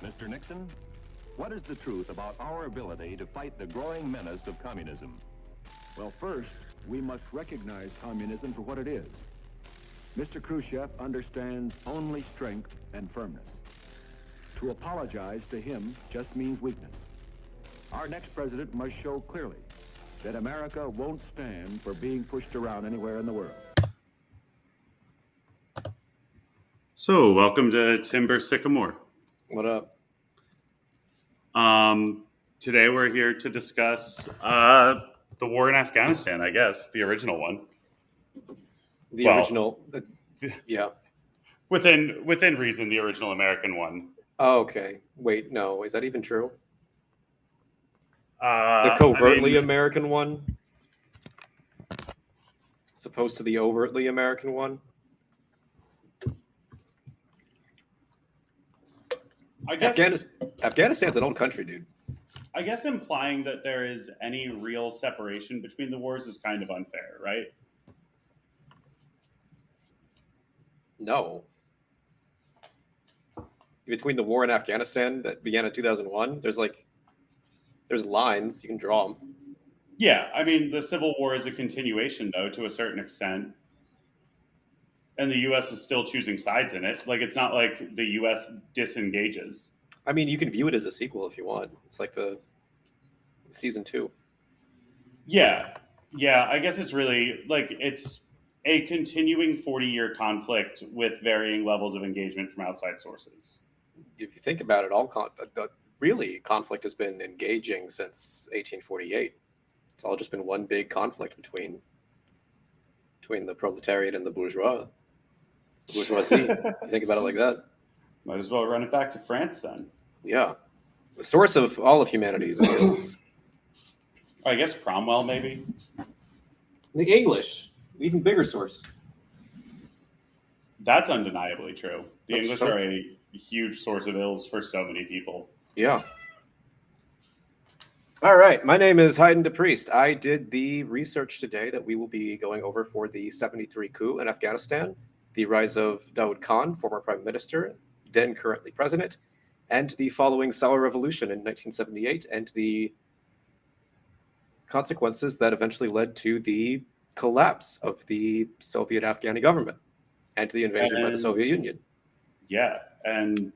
Mr. Nixon, what is the truth about our ability to fight the growing menace of communism? Well, first, we must recognize communism for what it is. Mr. Khrushchev understands only strength and firmness. To apologize to him just means weakness. Our next president must show clearly that America won't stand for being pushed around anywhere in the world. So, welcome to Timber Sycamore. What up? Today we're here to discuss the war in Afghanistan, I guess, the original one. Original, yeah. Within reason, the original American one. Oh, okay. Wait, no, is that even true? The covertly American one, as opposed to the overtly American one. I guess Afghanistan's an old country, dude. I guess implying that there is any real separation between the wars is kind of unfair, right? No. Between the war in Afghanistan that began in 2001, there's lines, you can draw them. Yeah, I mean, the Civil War is a continuation, though, to a certain extent. And the U.S. is still choosing sides in it. Like, it's not like the U.S. disengages. I mean, you can view it as a sequel if you want. It's like the season 2. Yeah, I guess it's really, like, it's a continuing 40-year conflict with varying levels of engagement from outside sources. If you think about it, conflict has been engaging since 1848. It's all just been one big conflict between the proletariat and the bourgeoisie. You think about it like that. Might as well run it back to France then. Yeah. The source of all of humanity's skills. I guess Cromwell, maybe? The English. Even bigger source. That's undeniably true. The That's English so are a huge source of ills for so many people. Yeah. All right. My name is Haydn DePriest. I did the research today that we will be going over for the 73 coup in Afghanistan, the rise of Daoud Khan, former prime minister, then currently president, and the following Saur Revolution in 1978, and the consequences that eventually led to the collapse of the Soviet-Afghan government and to the invasion by the Soviet Union. Yeah, and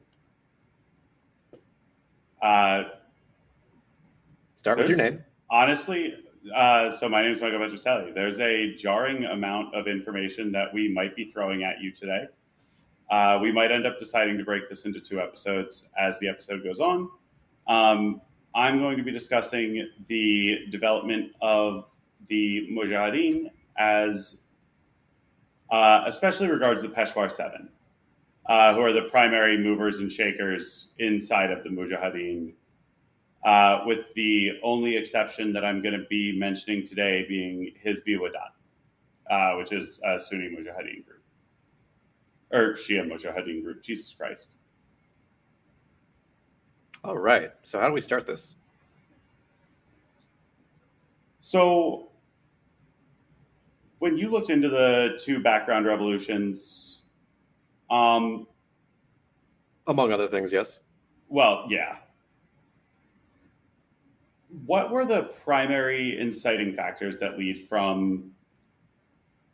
start with your name. Honestly, so my name is Michael Petroselli. There's a jarring amount of information that we might be throwing at you today. We might end up deciding to break this into 2 episodes as the episode goes on. I'm going to be discussing the development of the Mujahideen as, especially regards the Peshawar 7, who are the primary movers and shakers inside of the Mujahideen, with the only exception that I'm going to be mentioning today being Hizb-ut-Wahdat, which is a Sunni Mujahideen group. Or Shia Mujahideen group, Jesus Christ. All right. So how do we start this? So when you looked into the 2 background revolutions, among other things, yes. Well, yeah. What were the primary inciting factors that lead from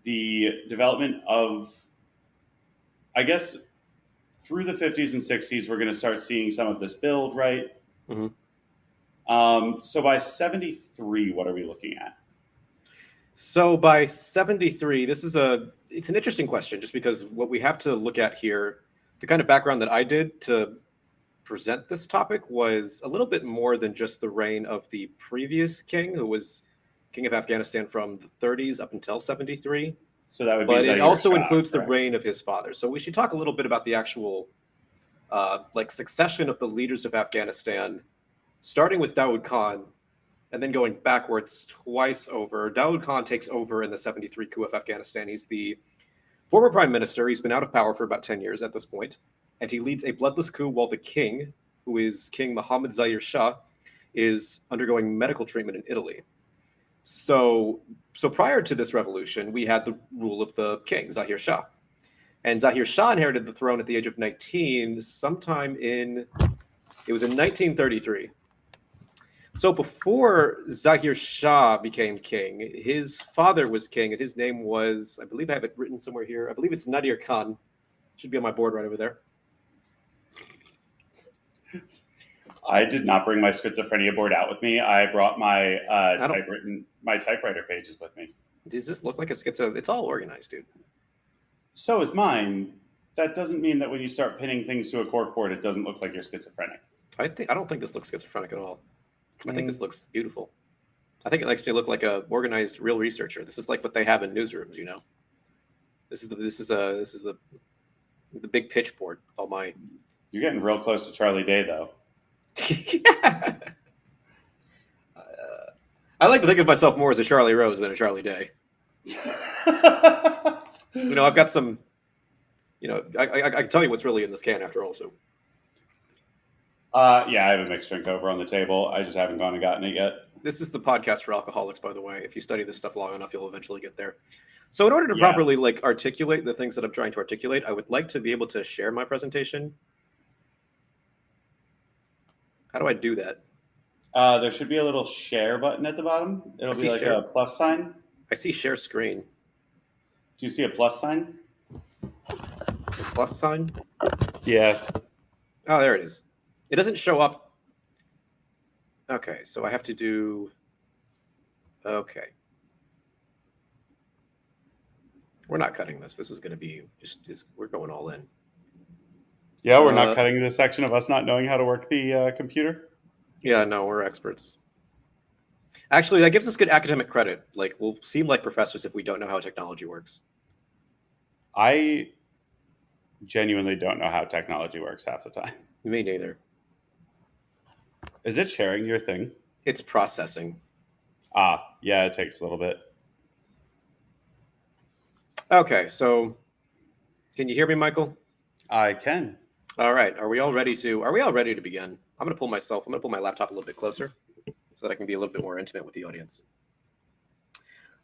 the development of, I guess, through the 50s and 60s, we're going to start seeing some of this build, right? Mm-hmm. So by 73, what are we looking at? So by 73, it's an interesting question, just because what we have to look at here, the kind of background that I did to present this topic was a little bit more than just the reign of the previous king, who was king of Afghanistan from the 30s up until 73. So that would be, but it also Shah, includes correct? The reign of his father. So we should talk a little bit about the actual succession of the leaders of Afghanistan, starting with Daoud Khan, and then going backwards twice over. Daoud Khan takes over in the 73 coup of Afghanistan. He's the former prime minister. He's been out of power for about 10 years at this point, and he leads a bloodless coup while the king, who is King Mohammad Zahir Shah, is undergoing medical treatment in Italy. So prior to this revolution, we had the rule of the king, Zahir Shah. And Zahir Shah inherited the throne at the age of 19, sometime in It was in 1933. So before Zahir Shah became king, his father was king, and his name was, I believe I have it written somewhere here. I believe it's Nadir Khan. Should be on my board right over there. I did not bring my schizophrenia board out with me. I brought my typewriter pages with me. Does this look like a schizo? It's all organized, dude. So is mine. That doesn't mean that when you start pinning things to a corkboard, it doesn't look like you're schizophrenic. I don't think this looks schizophrenic at all. I think this looks beautiful. I think it makes me look like a organized, real researcher. This is like what they have in newsrooms, you know. This is the big pitch board. All my. You're getting real close to Charlie Day, though. I like to think of myself more as a Charlie Rose than a Charlie Day. You know, I've got some. You know, I can tell you what's really in this can after all. So. Yeah, I have a mixed drink over on the table. I just haven't gone and gotten it yet. This is the podcast for alcoholics, by the way. If you study this stuff long enough, you'll eventually get there. So in order to properly articulate the things that I'm trying to articulate, I would like to be able to share my presentation. How do I do that? There should be a little share button at the bottom. It'll be like a plus sign. I see share screen. Do you see a plus sign? Plus sign? Yeah. Oh, there it is. It doesn't show up. Okay, so I have to do... Okay. We're not cutting this. This is going to be just we're going all in. Yeah, we're not cutting this section of us not knowing how to work the computer. Yeah, no, we're experts. Actually, that gives us good academic credit. Like, we'll seem like professors if we don't know how technology works. I genuinely don't know how technology works half the time. Me neither. Is it sharing your thing? It's processing. Yeah, it takes a little bit. Okay, so can you hear me, Michael? I can. All right. Are we all ready to begin? I'm going to pull my laptop a little bit closer so that I can be a little bit more intimate with the audience.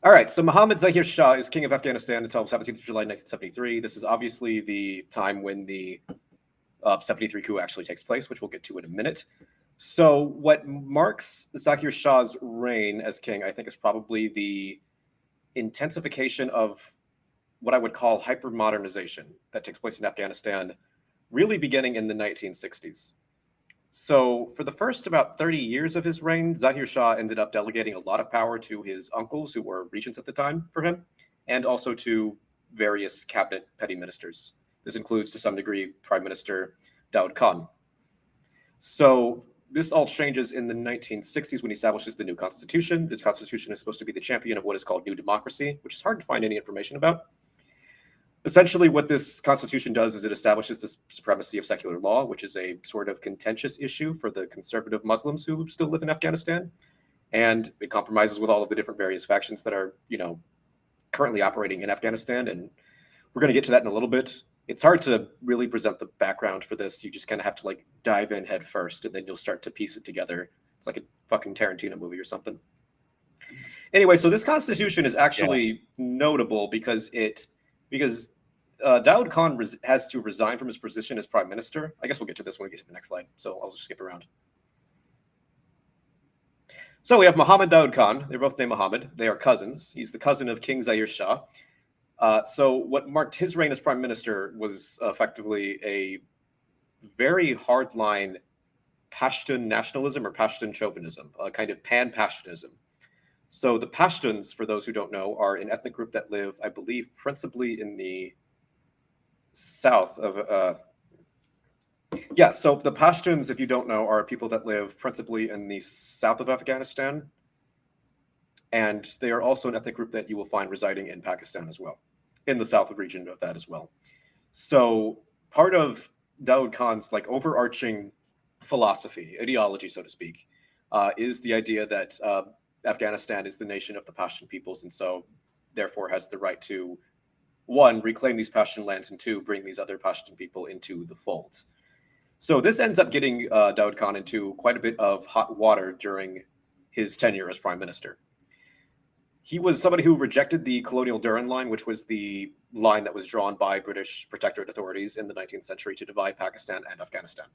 All right. So Mohammad Zahir Shah is king of Afghanistan until 17th of July, 1973. This is obviously the time when the 73 coup actually takes place, which we'll get to in a minute. So what marks Zahir Shah's reign as king, I think, is probably the intensification of what I would call hyper-modernization that takes place in Afghanistan, really beginning in the 1960s. So for the first about 30 years of his reign, Zahir Shah ended up delegating a lot of power to his uncles, who were regents at the time for him, and also to various cabinet petty ministers. This includes, to some degree, Prime Minister Daud Khan. So this all changes in the 1960s when he establishes the new constitution. The constitution is supposed to be the champion of what is called new democracy, which is hard to find any information about. Essentially, what this constitution does is it establishes the supremacy of secular law, which is a sort of contentious issue for the conservative Muslims who still live in Afghanistan. And it compromises with all of the different various factions that are, currently operating in Afghanistan. And we're going to get to that in a little bit. It's hard to really present the background for this. You just kind of have to dive in head first, and then you'll start to piece it together. It's like a fucking Tarantino movie or something. Anyway, so this constitution is actually notable because Daud Khan has to resign from his position as prime minister. I guess we'll get to this when we get to the next slide, so I'll just skip around. So we have Mohammed Daud Khan. They're both named Mohammed. They are cousins. He's the cousin of King Zahir Shah. So what marked his reign as prime minister was effectively a very hardline Pashtun nationalism or Pashtun chauvinism, a kind of pan-Pashtunism. So the Pashtuns, for those who don't know, are an ethnic group that live, I believe, principally in the south of... so the Pashtuns, if you don't know, are people that live principally in the south of Afghanistan. And they are also an ethnic group that you will find residing in Pakistan as well, in the south region of that as well. So part of Daud Khan's overarching philosophy, ideology, so to speak, is the idea that Afghanistan is the nation of the Pashtun peoples, and so therefore has the right to, one, reclaim these Pashtun lands, and two, bring these other Pashtun people into the folds. So this ends up getting Daud Khan into quite a bit of hot water during his tenure as prime minister. He was somebody who rejected the colonial Durand line, which was the line that was drawn by British protectorate authorities in the 19th century to divide Pakistan and Afghanistan.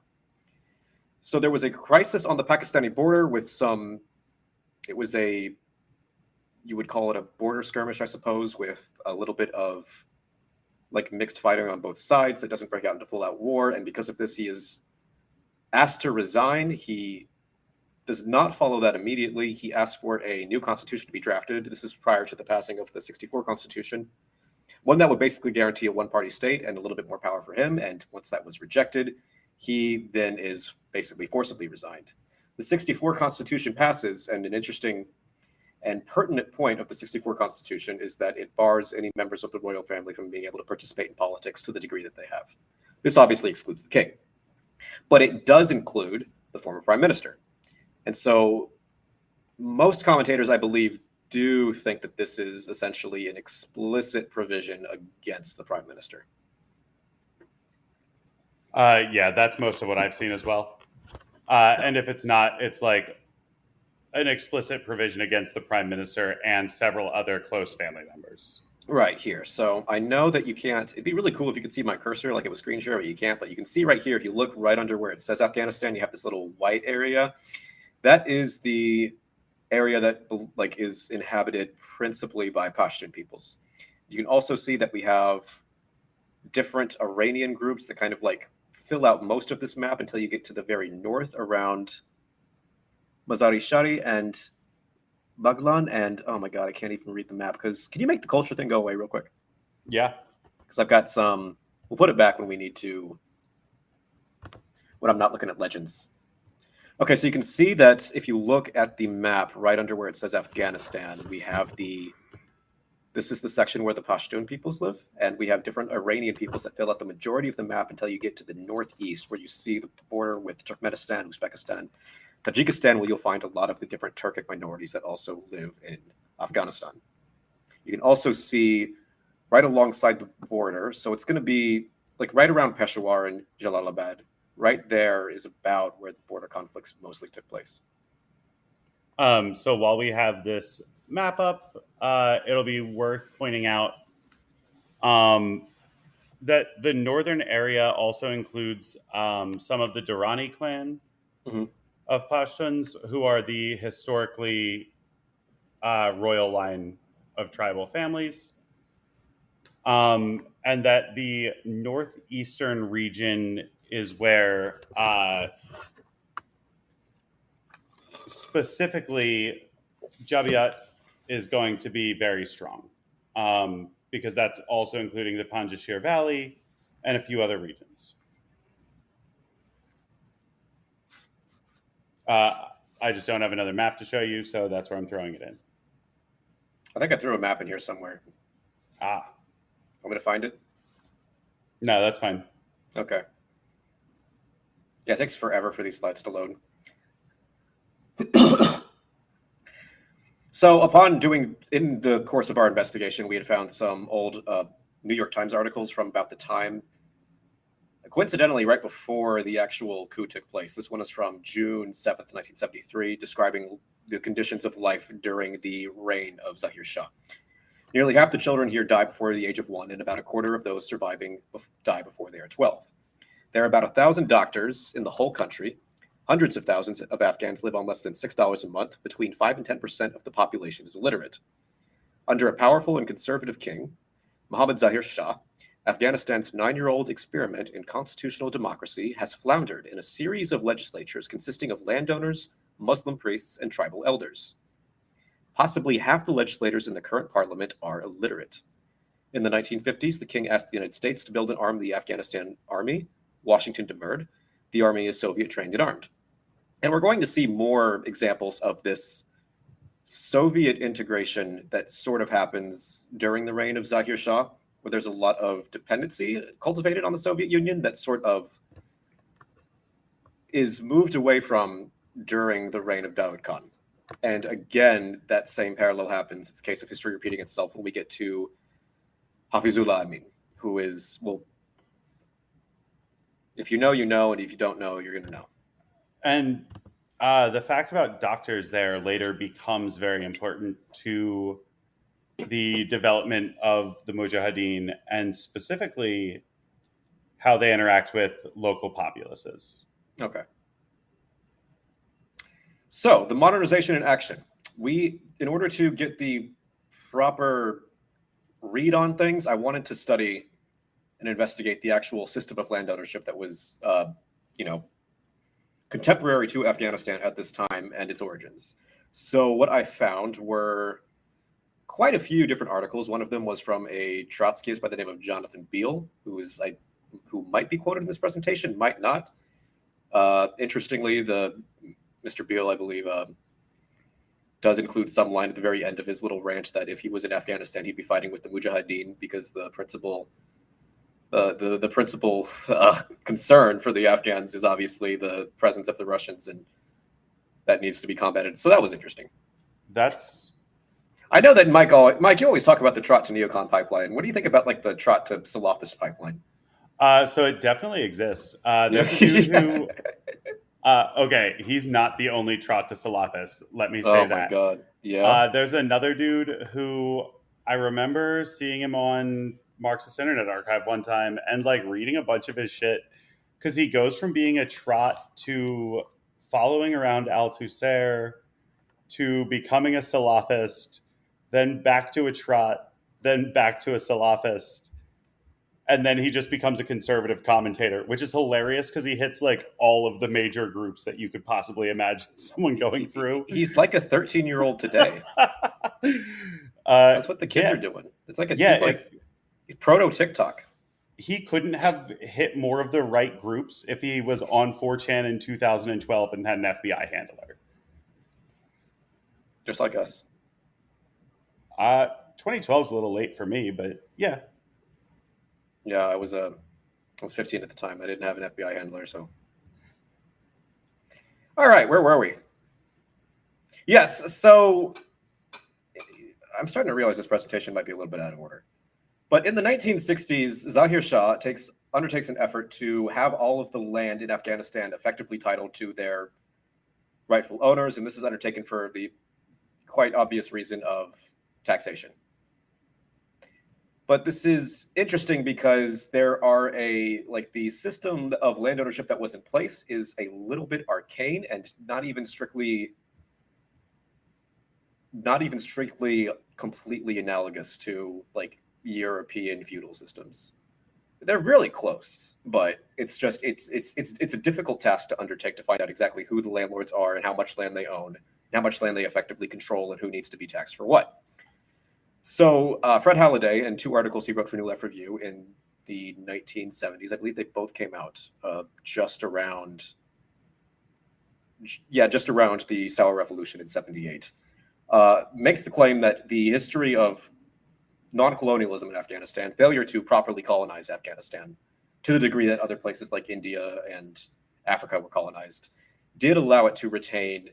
So there was a crisis on the Pakistani border with you would call it a border skirmish, I suppose, with a little bit of like mixed fighting on both sides that doesn't break out into full-out war. And because of this, he is asked to resign. He does not follow that immediately. He asked for a new constitution to be drafted. This is prior to the passing of the 64 constitution, one that would basically guarantee a one-party state and a little bit more power for him. And once that was rejected, he then is basically forcibly resigned. The 64 constitution passes, and an interesting and pertinent point of the 64 Constitution is that it bars any members of the royal family from being able to participate in politics to the degree that they have. This obviously excludes the king, but it does include the former prime minister. And so most commentators, I believe, do think that this is essentially an explicit provision against the prime minister. Yeah, that's most of what I've seen as well. And if it's not, it's like an explicit provision against the prime minister and several other close family members. Right here. So I know that you can't, it'd be really cool if you could see my cursor like it was screen share, but you can't. But you can see right here, if you look right under where it says Afghanistan, you have this little white area. That is the area that like is inhabited principally by Pashtun peoples. You can also see that we have different Iranian groups that kind of like fill out most of this map until you get to the very north around Mazar-i Shari and Baghlan, and oh my god, I can't even read the map because can you make the culture thing go away real quick? Yeah. Because I've got some, we'll put it back when we need to, when I'm not looking at legends. Okay, so you can see that if you look at the map right under where it says Afghanistan, we have this is the section where the Pashtun peoples live, and we have different Iranian peoples that fill out the majority of the map until you get to the northeast where you see the border with Turkmenistan, Uzbekistan, Tajikistan, where you'll find a lot of the different Turkic minorities that also live in Afghanistan. You can also see right alongside the border, so it's going to be like right around Peshawar and Jalalabad. Right there is about where the border conflicts mostly took place. So while we have this map up, it'll be worth pointing out that the northern area also includes some of the Durrani clan of Pashtuns, who are the historically royal line of tribal families. And that the northeastern region is where specifically Jabiat is going to be very strong, because that's also including the Panjshir Valley and a few other regions. I just don't have another map to show you, so that's where I'm throwing it in. I think I threw a map in here somewhere. Want me to find it? No, that's fine. Okay. Yeah, it takes forever for these slides to load. So upon doing, in the course of our investigation, we had found some old New York Times articles from about the time, coincidentally, right before the actual coup took place. This one is from June 7th, 1973, describing the conditions of life during the reign of Zahir Shah. Nearly half the children here die before the age of 1, and about a quarter of those surviving die before they are 12. There are about 1,000 doctors in the whole country. Hundreds of thousands of Afghans live on less than $6 a month. Between 5 and 10% of the population is illiterate. Under a powerful and conservative king, Mohammad Zahir Shah, Afghanistan's 9-year-old experiment in constitutional democracy has floundered in a series of legislatures consisting of landowners, Muslim priests, and tribal elders. Possibly half the legislators in the current parliament are illiterate. In the 1950s, the king asked the United States to build and arm the Afghanistan army. Washington demurred. The army is Soviet trained and armed. And we're going to see more examples of this Soviet integration that sort of happens during the reign of Zahir Shah, where there's a lot of dependency cultivated on the Soviet Union that sort of is moved away from during the reign of Daud Khan. And again, that same parallel happens. It's a case of history repeating itself when we get to Hafizullah Amin, who is, well, if you know, you know, and if you don't know, you're going to know. And the fact about doctors there later becomes very important to the development of the Mujahideen and specifically how they interact with local populaces. Okay. So the modernization in action. In order to get the proper read on things, I wanted to study and investigate the actual system of land ownership that was, contemporary to Afghanistan at this time and its origins. So what I found were quite a few different articles. One of them was from a Trotskyist by the name of Jonathan Beale, who might be quoted in this presentation, might not. Interestingly, Mr. Beale, I believe, does include some line at the very end of his little rant that if he was in Afghanistan, he'd be fighting with the Mujahideen because the principal concern for the Afghans is obviously the presence of the Russians, and that needs to be combated. So that was interesting. I know that Mike, you always talk about the Trot to Neocon pipeline. What do you think about like the Trot to Salafist pipeline? So it definitely exists. There's a dude who, okay, he's not the only Trot to Salafist. Let me say that. Oh my God. Yeah. There's another dude who I remember seeing him on Marxist Internet Archive one time and like reading a bunch of his shit, because he goes from being a Trot to following around Althusser to becoming a Salafist, then back to a Trot, then back to a Salafist. And then he just becomes a conservative commentator, which is hilarious because he hits like all of the major groups that you could possibly imagine someone going through. He's like a 13-year-old today. That's what the kids are doing. It's like he's proto TikTok. He couldn't have hit more of the right groups if he was on 4chan in 2012 and had an FBI handler. Just like us. 2012 is a little late for me, but yeah. Yeah, I was 15 at the time. I didn't have an FBI handler, so. All right, where were we? Yes, so I'm starting to realize this presentation might be a little bit out of order. But in the 1960s, Zahir Shah undertakes an effort to have all of the land in Afghanistan effectively titled to their rightful owners, and this is undertaken for the quite obvious reason of taxation. But this is interesting because the system of land ownership that was in place is a little bit arcane and not even strictly completely analogous to like European feudal systems. They're really close, but it's a difficult task to undertake to find out exactly who the landlords are and how much land they own, and how much land they effectively control, and who needs to be taxed for what. So Fred Halliday, and two articles he wrote for New Left Review in the 1970s, I believe they both came out just around the Saur Revolution in 78, makes the claim that the history of non-colonialism in Afghanistan, failure to properly colonize Afghanistan to the degree that other places like India and Africa were colonized, did allow it to retain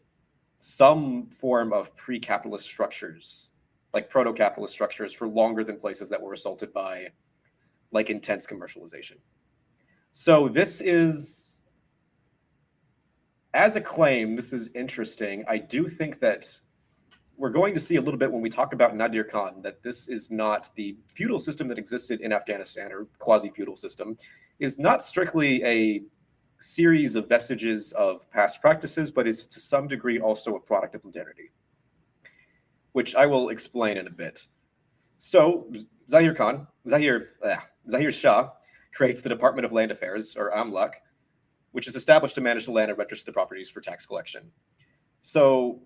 some form of pre-capitalist structures, like proto-capitalist structures, for longer than places that were assaulted by like intense commercialization. So this is, as a claim, this is interesting. I do think that we're going to see a little bit when we talk about Nadir Khan that this is not the feudal system that existed in Afghanistan, or quasi-feudal system, is not strictly a series of vestiges of past practices, but is to some degree also a product of modernity, which I will explain in a bit. So Zahir Shah creates the Department of Land Affairs, or AMLAC, which is established to manage the land and register the properties for tax collection. So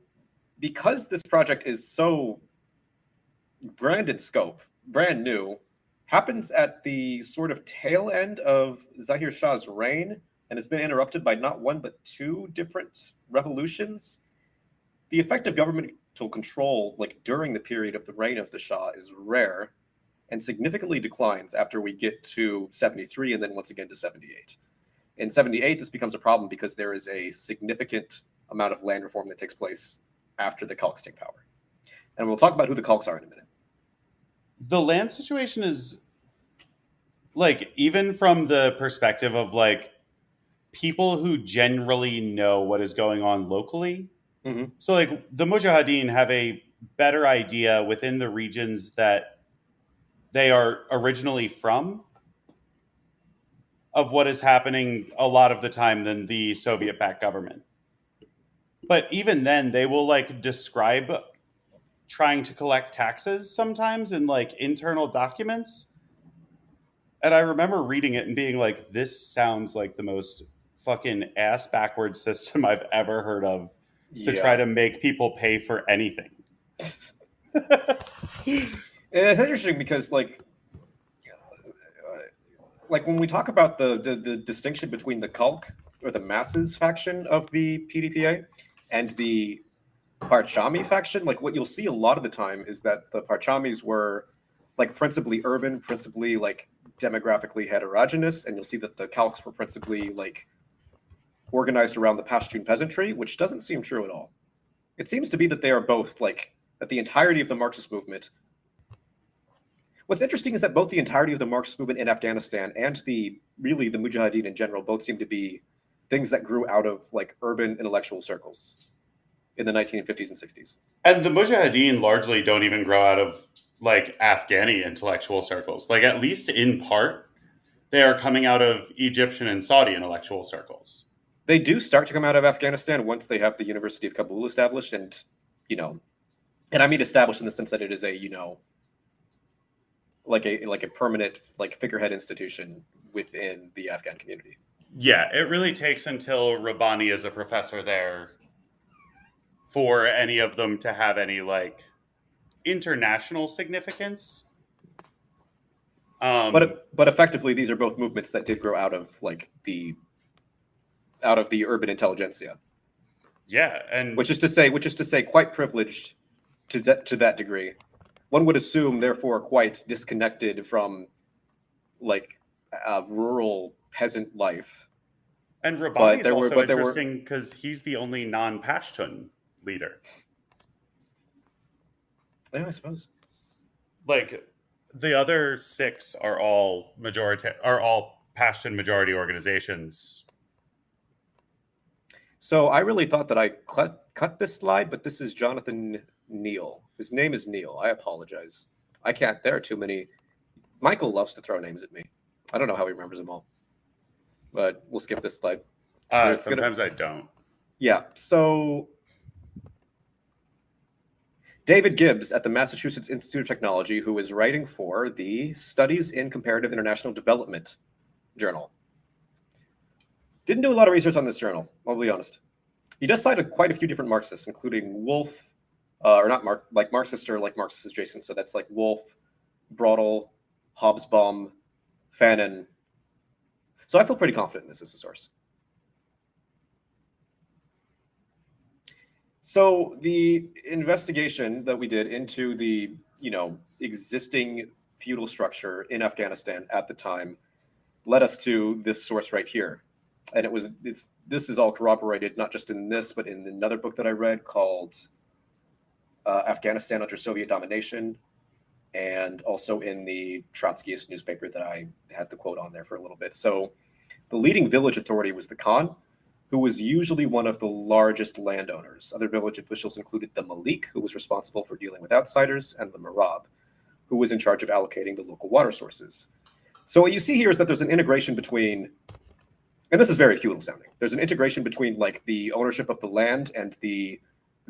because this project is so grand in scope, brand new, happens at the sort of tail end of Zahir Shah's reign, and has been interrupted by not one but two different revolutions, the effective governmental control, like during the period of the reign of the Shah, is rare and significantly declines after we get to 73 and then once again to 78. In 78, this becomes a problem because there is a significant amount of land reform that takes place after the Khalqs take power. And we'll talk about who the Khalqs are in a minute. The land situation is, like, even from the perspective of, like, people who generally know what is going on locally. Mm-hmm. So, like, the Mujahideen have a better idea within the regions that they are originally from of what is happening a lot of the time than the Soviet-backed government. But even then, they will like describe trying to collect taxes sometimes in like internal documents. And I remember reading it and being like, this sounds like the most fucking ass backwards system I've ever heard of to try Yeah. to make people pay for anything. It's interesting because like when we talk about the distinction between the Kalk or the masses faction of the PDPA and the Parchami faction, like what you'll see a lot of the time is that the Parchamis were like principally urban, principally like demographically heterogeneous, and you'll see that the Kalks were principally like organized around the Pashtun peasantry, which doesn't seem true at all. It seems to be that they are both like that the entirety of the Marxist movement. What's interesting is that both the entirety of the Marxist movement in Afghanistan and the Mujahideen in general both seem to be things that grew out of like urban intellectual circles in the 1950s and 60s. And the Mujahideen largely don't even grow out of like Afghani intellectual circles. Like at least in part, they are coming out of Egyptian and Saudi intellectual circles. They do start to come out of Afghanistan once they have the University of Kabul established, and and I mean established in the sense that it is a like a permanent like figurehead institution within the Afghan community. Yeah, it really takes until Rabbani is a professor there for any of them to have any like international significance. But effectively, these are both movements that did grow out of like the urban intelligentsia. Yeah, and which is to say, quite privileged to that degree. One would assume, therefore, quite disconnected from like rural peasant life. And Rabbani is also interesting because he's the only non-Pashtun leader. Yeah, I suppose. Like the other 6 are all Pashtun majority organizations. So I really thought that I cut this slide, but this is Jonathan Neal. His name is Neal. I apologize. I can't. There are too many. Michael loves to throw names at me. I don't know how he remembers them all. But we'll skip this slide. Sometimes I don't. Yeah. So David Gibbs at the Massachusetts Institute of Technology, who is writing for the Studies in Comparative International Development journal. Didn't do a lot of research on this journal, I'll be honest. He does cite quite a few different Marxists, including Wolf, or not like Marxist or like Marxist adjacent. So that's like Wolf, Brodel, Hobsbawm, Fanon. So I feel pretty confident this is a source. So the investigation that we did into the existing feudal structure in Afghanistan at the time led us to this source right here. And this is all corroborated, not just in this, but in another book that I read called Afghanistan Under Soviet Domination, and also in the Trotskyist newspaper that I had the quote on there for a little bit. So the leading village authority was the Khan, who was usually one of the largest landowners. Other village officials included the Malik, who was responsible for dealing with outsiders, and the Marab, who was in charge of allocating the local water sources. So what you see here is that there's an integration between, and this is very feudal sounding, there's an integration between like the ownership of the land and the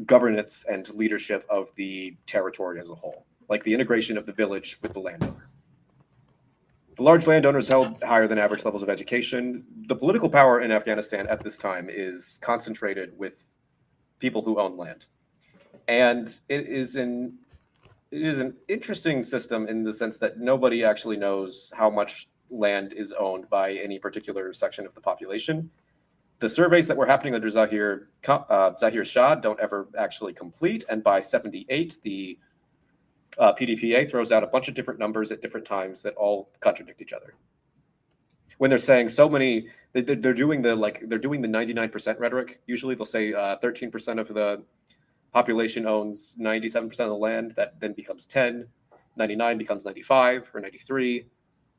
governance and leadership of the territory as a whole, like the integration of the village with the landowner. The large landowners held higher than average levels of education. The political power in Afghanistan at this time is concentrated with people who own land. And it is an interesting system in the sense that nobody actually knows how much land is owned by any particular section of the population. The surveys that were happening under Zahir Shah don't ever actually complete. And by 78, the PDPA throws out a bunch of different numbers at different times that all contradict each other. When they're saying so many, they're doing the 99% rhetoric. Usually they'll say 13% of the population owns 97% of the land. That then becomes 10. 99 becomes 95 or 93.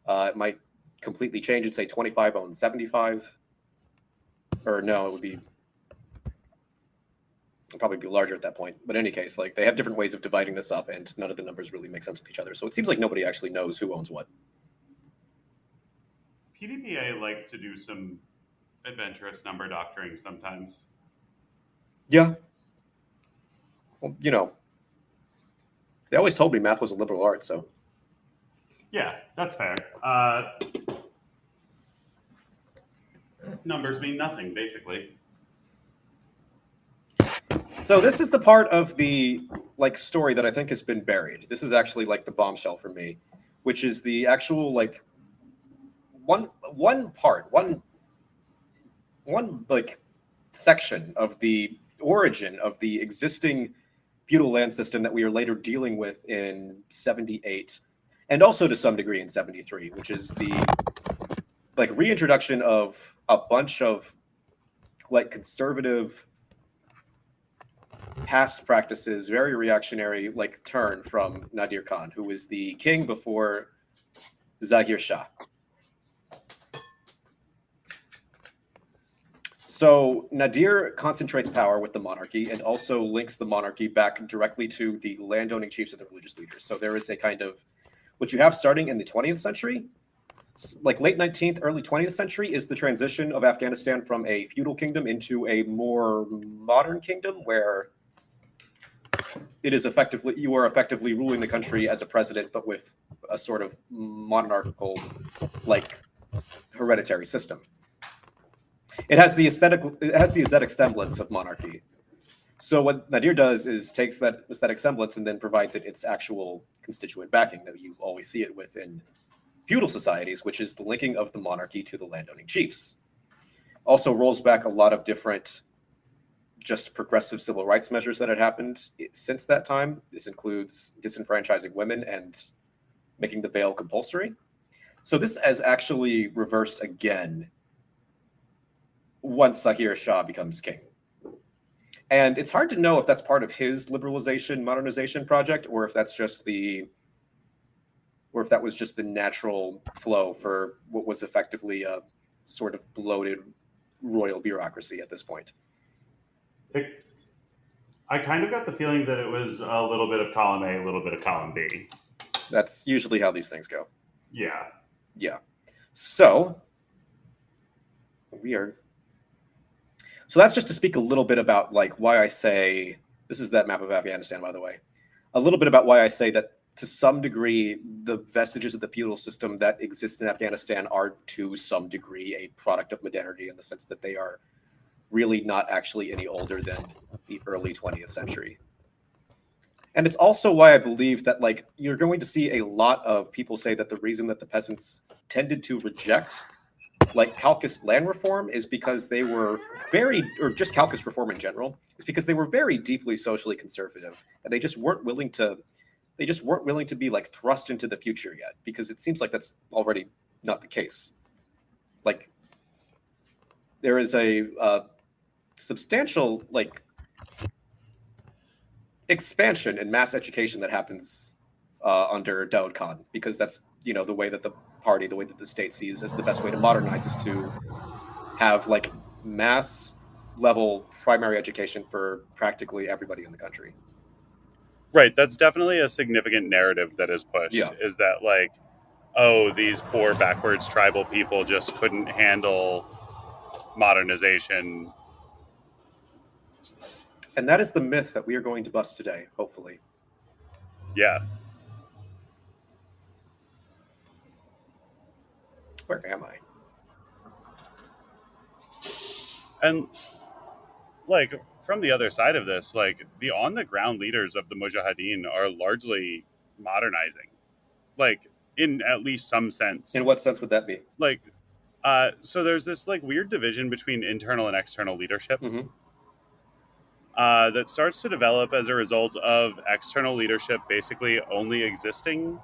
It might completely change and say 25 owns 75. Or no, it'd probably be larger at that point. But in any case, like they have different ways of dividing this up, and none of the numbers really make sense with each other. So it seems like nobody actually knows who owns what. PDPA like to do some adventurous number doctoring sometimes. Yeah. Well, they always told me math was a liberal art, so. Yeah, that's fair. Numbers mean nothing, basically. So this is the part of the story that I think has been buried. This is actually the bombshell for me, which is the actual one section of the origin of the existing feudal land system that we are later dealing with in 78 and also to some degree in 73, which is the reintroduction of a bunch of conservative past practices, very reactionary turn from Nadir Khan, who was the king before Zahir Shah. So Nadir concentrates power with the monarchy and also links the monarchy back directly to the landowning chiefs and the religious leaders. So there is a kind of what you have starting in the 20th century, late 19th, early 20th century, is the transition of Afghanistan from a feudal kingdom into a more modern kingdom where it is you are effectively ruling the country as a president, but with a sort of monarchical, hereditary system. It has the aesthetic semblance of monarchy. So what Nadir does is takes that aesthetic semblance and then provides it its actual constituent backing that you always see it within feudal societies, which is the linking of the monarchy to the landowning chiefs. Also rolls back a lot of different just progressive civil rights measures that had happened since that time. This includes disenfranchising women and making the veil compulsory. So this has actually reversed again once Zahir Shah becomes king. And it's hard to know if that's part of his liberalization, modernization project, or if that was just the natural flow for what was effectively a sort of bloated royal bureaucracy at this point. I kind of got the feeling that it was a little bit of column A, a little bit of column B. That's usually how these things go. Yeah. Yeah. So that's just to speak a little bit about why I say this is that map of Afghanistan, by the way. A little bit about why I say that to some degree the vestiges of the feudal system that exist in Afghanistan are to some degree a product of modernity in the sense that they are really not actually any older than the early 20th century. And it's also why I believe that you're going to see a lot of people say that the reason that the peasants tended to reject Caucasus land reform is because they were or just Caucasus reform in general, is because they were very deeply socially conservative, and they just weren't willing to be thrust into the future yet, because it seems like that's already not the case. There is a substantial expansion in mass education that happens under Daud Khan, because that's the way that the way that the state sees as the best way to modernize is to have mass level primary education for practically everybody in the country. Right. That's definitely a significant narrative that is pushed. Yeah. Is that these poor backwards tribal people just couldn't handle modernization. And that is the myth that we are going to bust today, hopefully. Yeah. Where am I? And from the other side of this, the on the ground leaders of the Mujahideen are largely modernizing, in at least some sense. In what sense would that be? So there's this weird division between internal and external leadership. Mm-hmm. That starts to develop as a result of external leadership basically only existing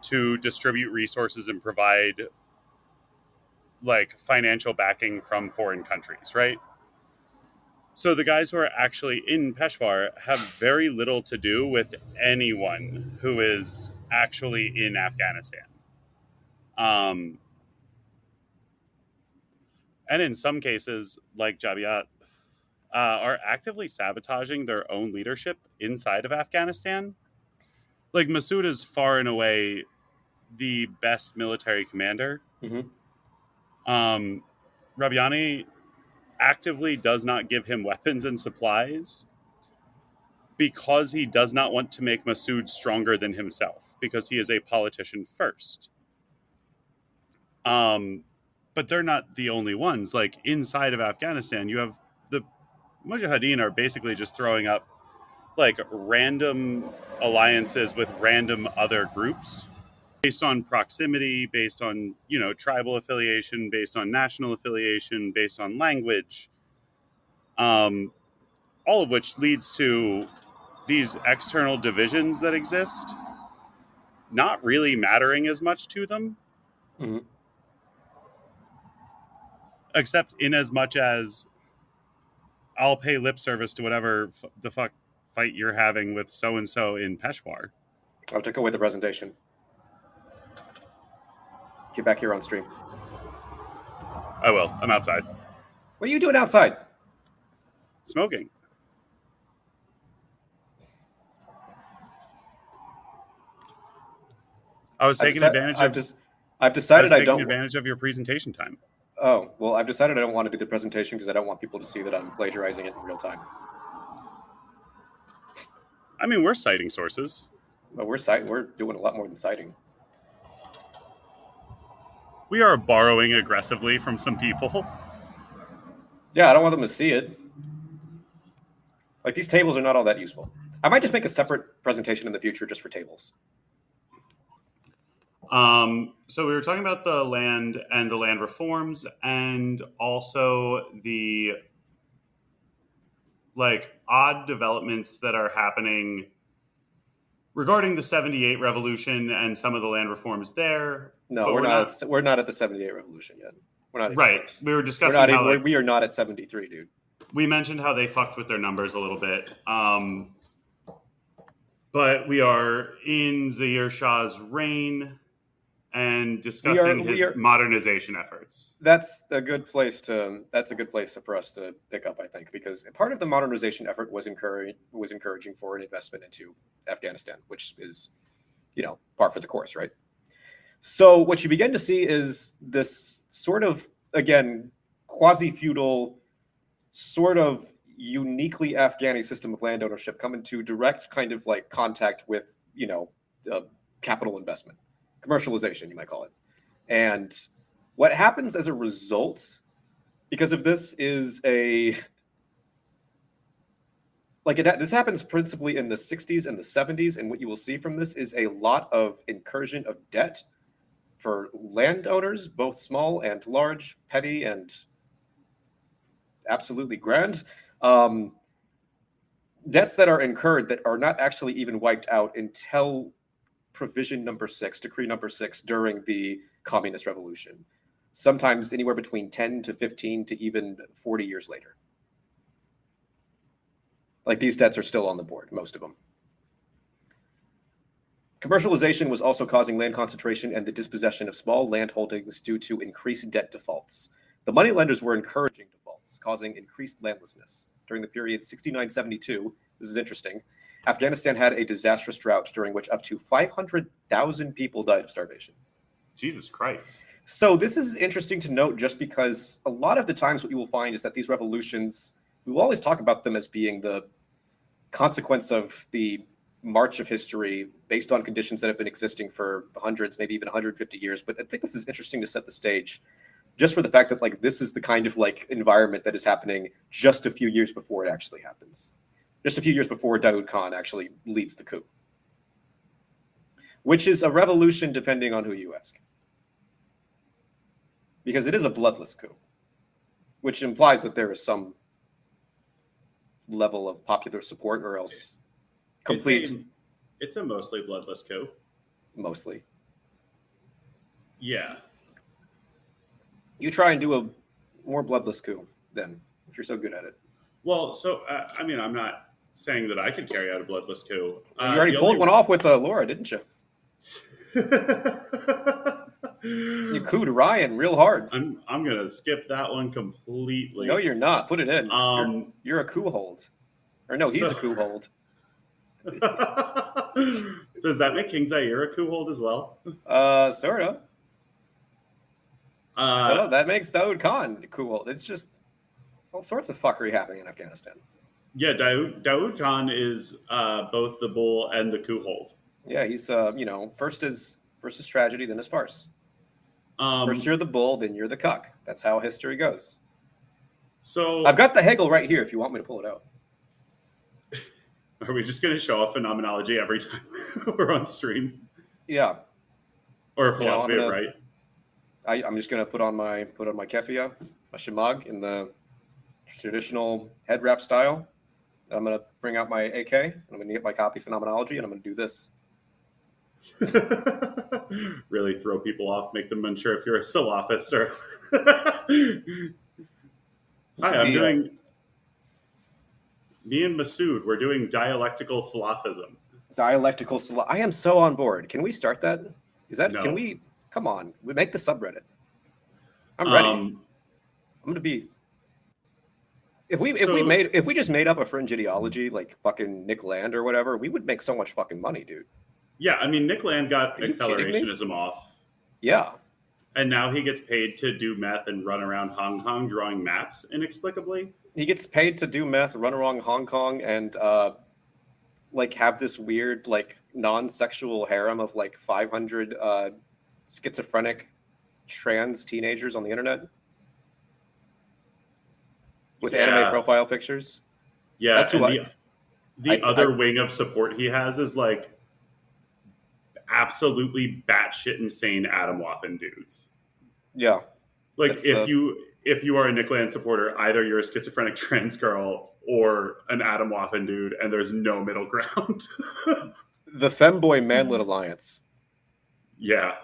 to distribute resources and provide financial backing from foreign countries, right? So the guys who are actually in Peshawar have very little to do with anyone who is actually in Afghanistan. And in some cases, like Jabiat, are actively sabotaging their own leadership inside of Afghanistan. Masoud is far and away the best military commander. Mm-hmm. Rabiani actively does not give him weapons and supplies because he does not want to make Masood stronger than himself, because he is a politician first. But they're not the only ones. Like, inside of Afghanistan, you have the Mujahideen are basically just throwing up like random alliances with random other groups based on proximity, based on, tribal affiliation, based on national affiliation, based on language, all of which leads to these external divisions that exist not really mattering as much to them. Mm-hmm. Except in as much as I'll pay lip service to whatever the fuck fight you're having with so-and-so in Peshawar. I'll take away the presentation. Get back here on stream. I will. I'm outside. What are you doing outside? Smoking. I was taking advantage of your presentation time. Oh, well, I've decided I don't want to do the presentation because I don't want people to see that I'm plagiarizing it in real time. I mean, we're citing sources. But we're doing a lot more than citing. We are borrowing aggressively from some people. Yeah, I don't want them to see it. Like, these tables are not all that useful. I might just make a separate presentation in the future just for tables. So we were talking about the land and the land reforms, and also the odd developments that are happening regarding the 78 revolution and some of the land reforms there. No, we're not at the 78 revolution yet. We're not right. Close. We were discussing we are not at 73, dude. We mentioned how they fucked with their numbers a little bit. But we are in Zaire Shah's reign and discussing his modernization efforts. That's a good place for us to pick up, I think, because part of the modernization effort was encouraging foreign investment into Afghanistan, which is, par for the course, right? So what you begin to see is this sort of, again, quasi-feudal, sort of uniquely Afghani system of land ownership come into direct kind of like contact with, capital investment. Commercialization, you might call it. And what happens as a result, because of this, is this happens principally in the 60s and the 70s, and what you will see from this is a lot of incursion of debt for landowners, both small and large, petty and absolutely grand. Debts that are incurred that are not actually even wiped out until provision number 6, decree number 6, during the communist revolution. Sometimes anywhere between 10 to 15 to even 40 years later. Like, these debts are still on the board, most of them. Commercialization was also causing land concentration and the dispossession of small land holdings due to increased debt defaults. The moneylenders were encouraging defaults, causing increased landlessness. During the period 69-72, this is interesting, Afghanistan had a disastrous drought during which up to 500,000 people died of starvation. Jesus Christ. So this is interesting to note just because a lot of the times what you will find is that these revolutions, we will always talk about them as being the consequence of the march of history based on conditions that have been existing for hundreds, maybe even 150 years. But I think this is interesting to set the stage just for the fact that this is the kind of environment that is happening just a few years before it actually happens. Just a few years before Daoud Khan actually leads the coup. Which is a revolution depending on who you ask. Because it is a bloodless coup. Which implies that there is some level of popular support, or else complete... It's a mostly bloodless coup. Mostly. Yeah. You try and do a more bloodless coup, then, if you're so good at it. Well, so, I'm not saying that I could carry out a bloodless coup. You already pulled one off with Laura, didn't you? You cooed Ryan real hard. I'm gonna skip that one completely. No, you're not. Put it in. You're a coup hold. Or no, he's a coup hold. Does that make King Zaire a coup hold as well? Sort of. No, that makes Daoud Khan a coup hold. It's just all sorts of fuckery happening in Afghanistan. Yeah, Daoud Khan is both the bull and the coup hold. Yeah, he's first is tragedy, then is farce. First you're the bull, then you're the cuck. That's how history goes. So I've got the Hegel right here if you want me to pull it out. Are we just going to show off phenomenology every time we're on stream? Yeah. Or philosophy of right? I'm just gonna put on my keffiyeh, my shemag in the traditional head wrap style. I'm gonna bring out my AK. And I'm gonna get my copy phenomenology, and I'm gonna do this. Really throw people off, make them unsure if you're a Salafist or. Hi, I'm doing. Me and Masood, we're doing dialectical Salafism. Dialectical Salaf. I am so on board. Can we start that? Is that? No. Can we? Come on, we make the subreddit. I'm ready. I'm gonna be. If we just made up a fringe ideology like fucking Nick Land or whatever, we would make so much fucking money, dude. Yeah, I mean, Nick Land got accelerationism off. Yeah. And now he gets paid to do meth and run around Hong Kong drawing maps inexplicably. He gets paid to do meth, run around Hong Kong, and have this weird non-sexual harem of 500 schizophrenic trans teenagers on the internet with anime profile pictures. Yeah, that's the other wing of support he has is absolutely batshit insane Adam Waffen dudes. Yeah, if you are a Nick Land supporter, either you're a schizophrenic trans girl or an Adam Waffen dude, and there's no middle ground. The Femboy Manlet Alliance. Yeah.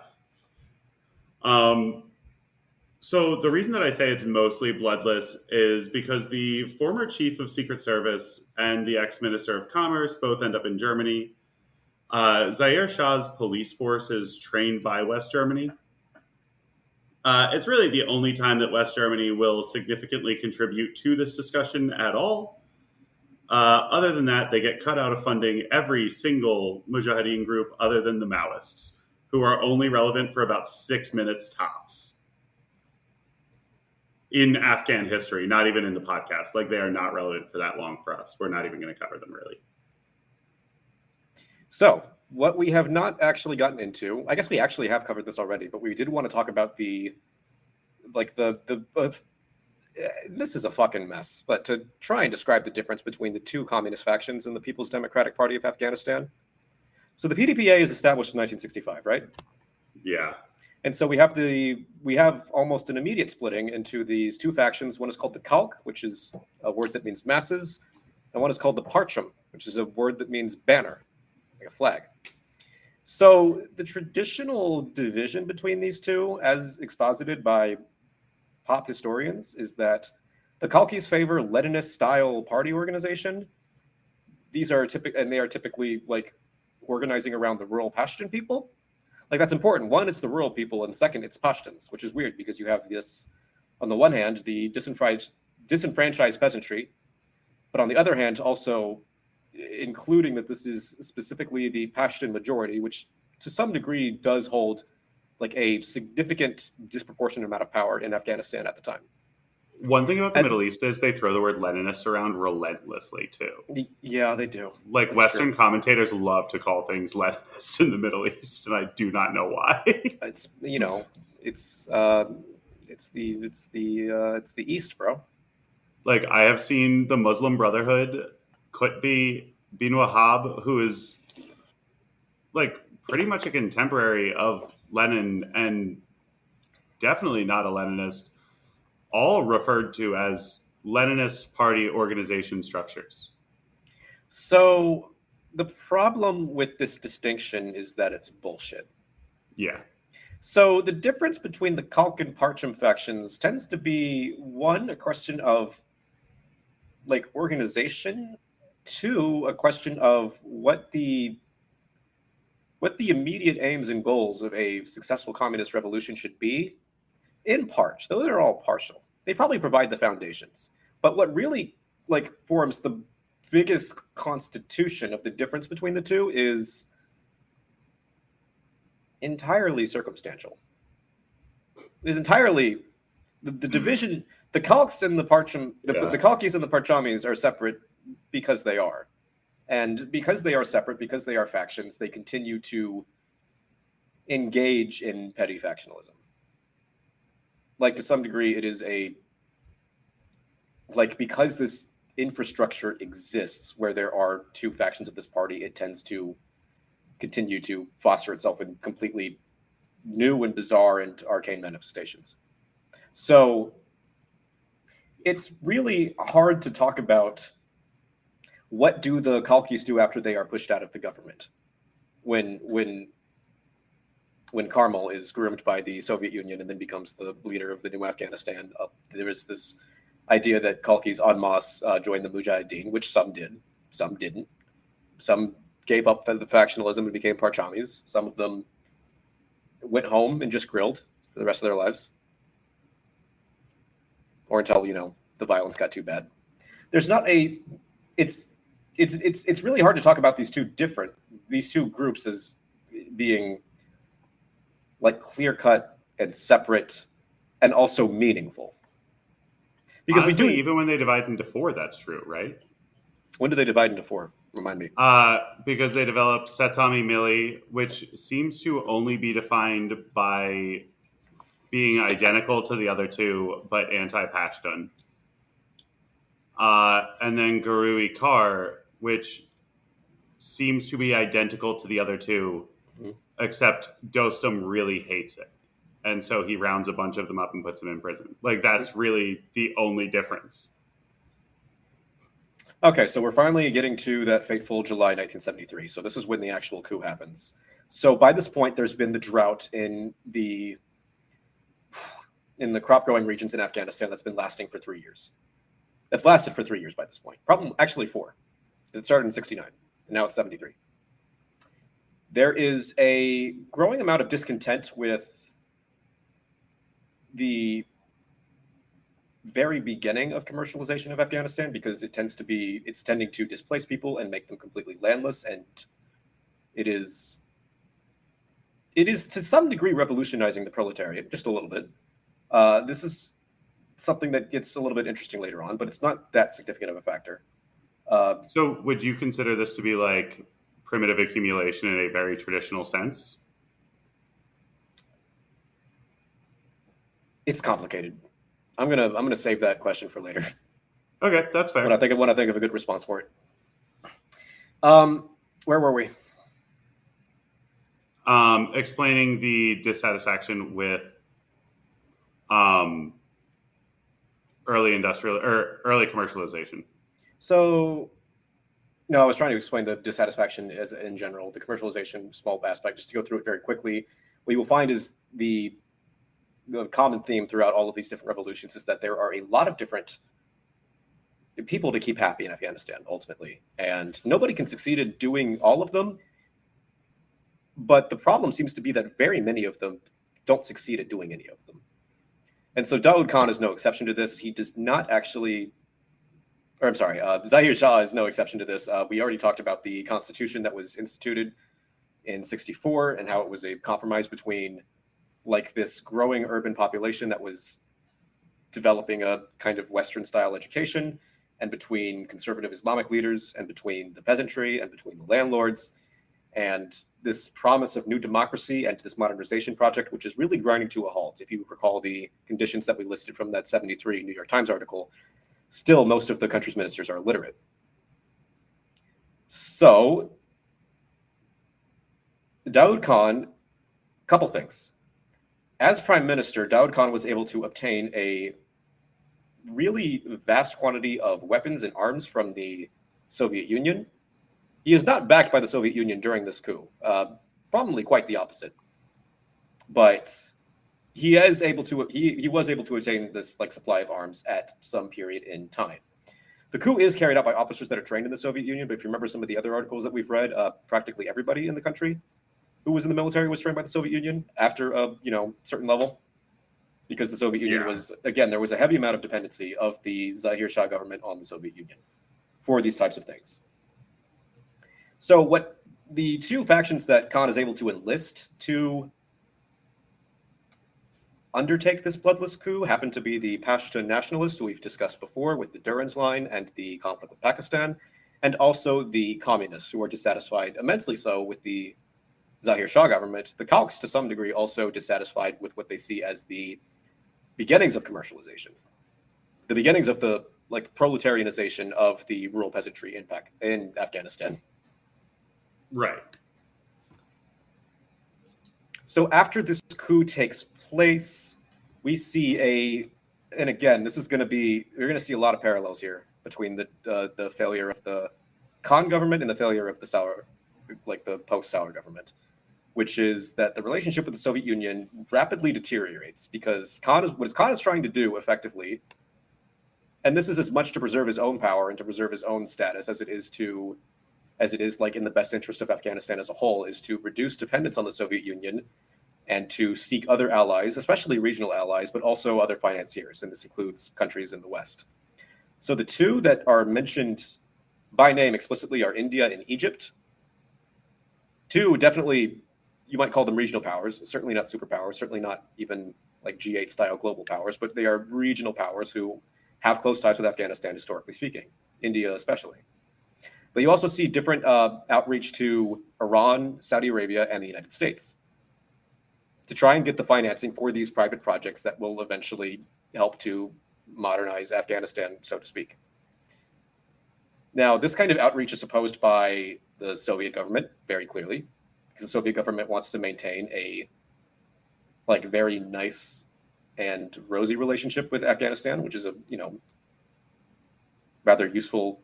So the reason that I say it's mostly bloodless is because the former chief of Secret Service and the ex-minister of Commerce both end up in Germany. Zaire Shah's police force is trained by West Germany. It's really the only time that West Germany will significantly contribute to this discussion at all. Other than that, they get cut out of funding every single Mujahideen group other than the Maoists, who are only relevant for about 6 minutes tops in Afghan history, not even in the podcast. They are not relevant for that long for us. We're not even going to cover them, really. So, what we have not actually gotten into, I guess we actually have covered this already, but we did want to talk about this is a fucking mess, but to try and describe the difference between the two communist factions in the People's Democratic Party of Afghanistan. So the PDPA is established in 1965, right? Yeah. And so we have almost an immediate splitting into these two factions. One is called the Kalk, which is a word that means masses, and one is called the Parcham, which is a word that means banner, like a flag. So the traditional division between these two, as exposited by pop historians, is that the Kalkis favor Leninist-style party organization. They are typically organizing around the rural Pashtun people. That's important. One, it's the rural people, and second, it's Pashtuns, which is weird because you have this, on the one hand, the disenfranchised peasantry, but on the other hand, also including that this is specifically the Pashtun majority, which to some degree does hold a significant disproportionate amount of power in Afghanistan at the time. One thing about the Middle East is they throw the word Leninist around relentlessly too. Yeah, they do. That's Western true. Commentators love to call things Leninist in the Middle East, and I do not know why. It's the East, bro. I have seen the Muslim Brotherhood Qutb bin Wahab, who is pretty much a contemporary of Lenin and definitely not a Leninist, all referred to as Leninist party organization structures. So the problem with this distinction is that it's bullshit. Yeah. So the difference between the Kalk and Parcham factions tends to be, one, a question of organization, two, a question of what the immediate aims and goals of a successful communist revolution should be, in part. Those are all partial. They probably provide the foundations. But what really forms the biggest constitution of the difference between the two is entirely circumstantial. Is entirely the division, the Khalqs and the the Khalqis and the Parchamis are separate because they are. And because they are separate, because they are factions, they continue to engage in petty factionalism. Like, to some degree, it is because this infrastructure exists where there are two factions of this party, it tends to continue to foster itself in completely new and bizarre and arcane manifestations. So it's really hard to talk about what do the Khalqis do after they are pushed out of the government when Karmal is groomed by the Soviet Union and then becomes the leader of the new Afghanistan. There is this idea that Khalqis en masse joined the Mujahideen, which some did, some didn't. Some gave up the factionalism and became Parchamis. Some of them went home and just grilled for the rest of their lives. Or until, the violence got too bad. There's not it's really hard to talk about these two groups as being like clear-cut and separate and also meaningful. Because honestly, even when they divide into four, that's true, right? When do they divide into four? Remind me. Because they develop Setami Mili, which seems to only be defined by being identical to the other two, but anti-Pashtun. And then Gurui Kar, which seems to be identical to the other two, except Dostum really hates it. And so he rounds a bunch of them up and puts them in prison. Like, that's really the only difference. Okay, so we're finally getting to that fateful July 1973. So this is when the actual coup happens. So by this point, there's been the drought in the crop-growing regions in Afghanistan that's been lasting for 3 years. That's lasted for 3 years by this point. Probably, actually 4. It started in 69, and now it's 73. There is a growing amount of discontent with the very beginning of commercialization of Afghanistan because it's tending to displace people and make them completely landless, and it is to some degree revolutionizing the proletariat just a little bit. This is something that gets a little bit interesting later on, but it's not that significant of a factor. So would you consider this to be like primitive accumulation in a very traditional sense? It's complicated. I'm gonna save that question for later. Okay, that's fair. When I think of a good response for it. Where were we? Explaining the dissatisfaction with early commercialization. So, no, I was trying to explain the dissatisfaction as in general, the commercialization small aspect. Just to go through it very quickly, what you will find is the common theme throughout all of these different revolutions is that there are a lot of different people to keep happy in Afghanistan, ultimately. And nobody can succeed at doing all of them. But the problem seems to be that very many of them don't succeed at doing any of them. And so Daoud Khan is no exception to this. He does not actually, Zahir Shah is no exception to this. We already talked about the constitution that was instituted in 64 and how it was a compromise between like this growing urban population that was developing a kind of Western style education, and between conservative Islamic leaders, and between the peasantry, and between the landlords, and this promise of new democracy and this modernization project, which is really grinding to a halt. If you recall the conditions that we listed from that 73 New York Times article, still most of the country's ministers are illiterate. So Daoud Khan, couple things. As prime minister, Daoud Khan was able to obtain a really vast quantity of weapons and arms from the Soviet Union. He is not backed by the Soviet Union during this coup, probably quite the opposite. But he was able to attain this like supply of arms at some period in time. The coup is carried out by officers that are trained in the Soviet Union, but if you remember some of the other articles that we've read, practically everybody in the country who was in the military was trained by the Soviet Union after a certain level, because the Soviet Union was, again, there was a heavy amount of dependency of the Zahir Shah government on the Soviet Union for these types of things. So what the two factions that Khan is able to enlist to undertake this bloodless coup happened to be the Pashtun nationalists who we've discussed before with the Durrance Line and the conflict with Pakistan, and also the communists who are dissatisfied, immensely so, with the Zahir Shah government. The Khalqs, to some degree, also dissatisfied with what they see as the beginnings of commercialization, the beginnings of the proletarianization of the rural peasantry in Afghanistan. Right. So after this coup takes place, we see and again, this is going to be, you're going to see a lot of parallels here between the failure of the Khan government and the failure of the Saur, the post-Saur government, which is that the relationship with the Soviet Union rapidly deteriorates because what Khan is trying to do effectively, and this is as much to preserve his own power and to preserve his own status as it is in the best interest of Afghanistan as a whole, is to reduce dependence on the Soviet Union and to seek other allies, especially regional allies, but also other financiers, and this includes countries in the West. So the two that are mentioned by name explicitly are India and Egypt. Two, definitely, you might call them regional powers, certainly not superpowers, certainly not even like G8 style global powers, but they are regional powers who have close ties with Afghanistan, historically speaking, India especially. But you also see different outreach to Iran, Saudi Arabia, and the United States to try and get the financing for these private projects that will eventually help to modernize Afghanistan, so to speak. Now, this kind of outreach is opposed by the Soviet government very clearly, because the Soviet government wants to maintain a very nice and rosy relationship with Afghanistan, which is a rather useful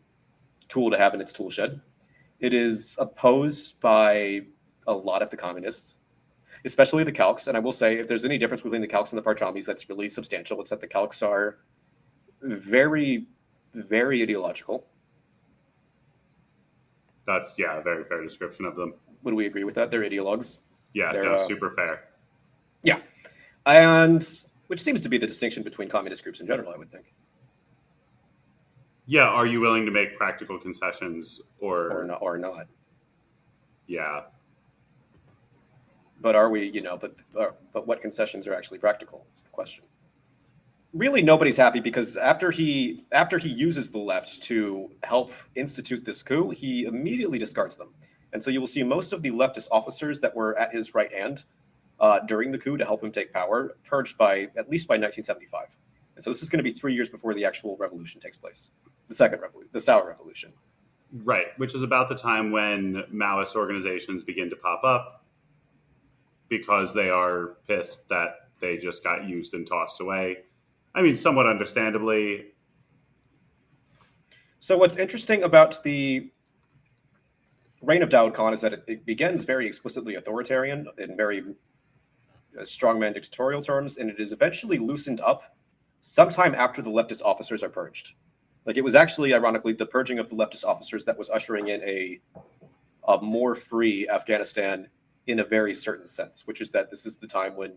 tool to have in its tool shed. It is opposed by a lot of the communists, especially the Khalqs. And I will say, if there's any difference between the Khalqs and the Parchamis, that's really substantial. It's that the Khalqs are very, very ideological. That's, a very fair description of them. Would we agree with that? They're ideologues. Yeah, super fair. Yeah. And which seems to be the distinction between communist groups in general, I would think. Yeah, are you willing to make practical concessions or not? Yeah. But are we, but what concessions are actually practical is the question. Really, nobody's happy because after he uses the left to help institute this coup, he immediately discards them. And so you will see most of the leftist officers that were at his right hand during the coup to help him take power purged at least by 1975. And so this is going to be 3 years before the actual revolution takes place. The Saur Revolution. Right, which is about the time when Maoist organizations begin to pop up because they are pissed that they just got used and tossed away. I mean, somewhat understandably. So what's interesting about the reign of Daud Khan is that it begins very explicitly authoritarian in very strongman dictatorial terms, and it is eventually loosened up sometime after the leftist officers are purged. It was actually, ironically, the purging of the leftist officers that was ushering in a more free Afghanistan in a very certain sense, which is that this is the time when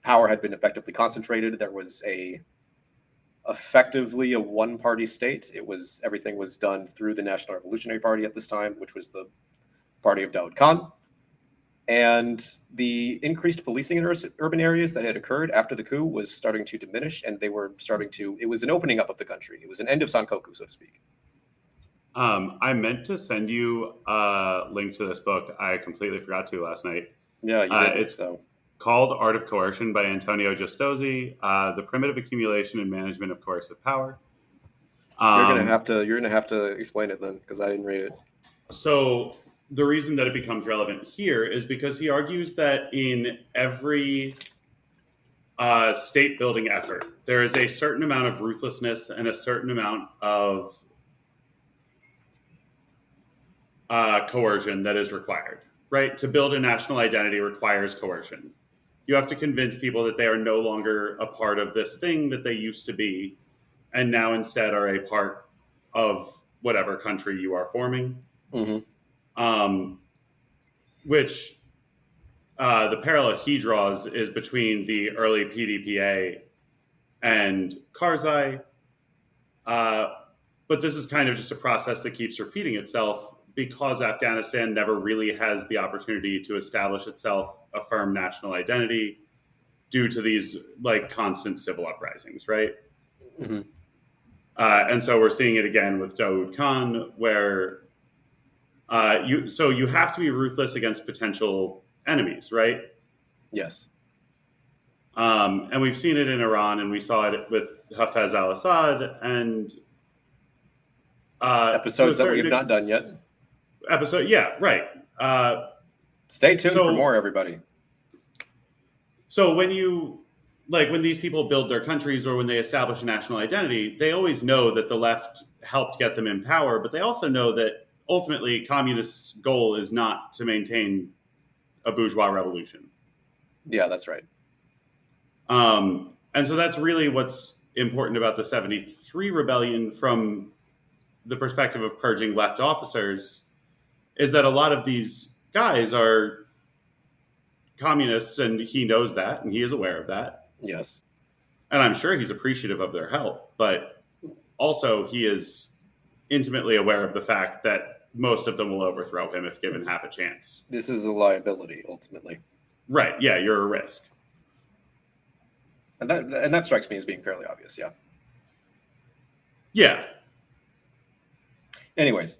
power had been effectively concentrated. There was effectively a one-party state. Everything was done through the National Revolutionary Party at this time, which was the party of Daud Khan. And the increased policing in urban areas that had occurred after the coup was starting to diminish, and it was an opening up of the country. It was an end of Sankoku, so to speak. I meant to send you a link to this book. I completely forgot to last night. Yeah, you did. It's called Art of Coercion by Antonio Giustozzi, The Primitive Accumulation and Management of Coercive Power. You're gonna have to explain it then, because I didn't read it. So the reason that it becomes relevant here is because he argues that in every state building effort, there is a certain amount of ruthlessness and a certain amount of coercion that is required, right? To build a national identity requires coercion. You have to convince people that they are no longer a part of this thing that they used to be, and now instead are a part of whatever country you are forming. Mm-hmm. Which the parallel he draws is between the early PDPA and Karzai. But this is kind of just a process that keeps repeating itself because Afghanistan never really has the opportunity to establish itself a firm national identity. due to these like constant civil uprisings, right? Mm-hmm. And so we're seeing it again with Daoud Khan, where you have to be ruthless against potential enemies, right? Yes. And we've seen it in Iran, and we saw it with Hafez al-Assad, and Episodes that we have not done yet. Yeah, right. Stay tuned for more, everybody. So when when these people build their countries or when they establish a national identity, they always know that the left helped get them in power, but they also know that ultimately communists' goal is not to maintain a bourgeois revolution. Yeah, that's right. And so that's really what's important about the 73 rebellion from the perspective of purging left officers, is that a lot of these guys are communists, and he knows that, and he is aware of that. Yes. And I'm sure he's appreciative of their help, but also he is intimately aware of the fact that most of them will overthrow him if given half a chance. This is a liability, ultimately. Right, yeah, you're a risk. And that strikes me as being fairly obvious, yeah. Yeah. Anyways,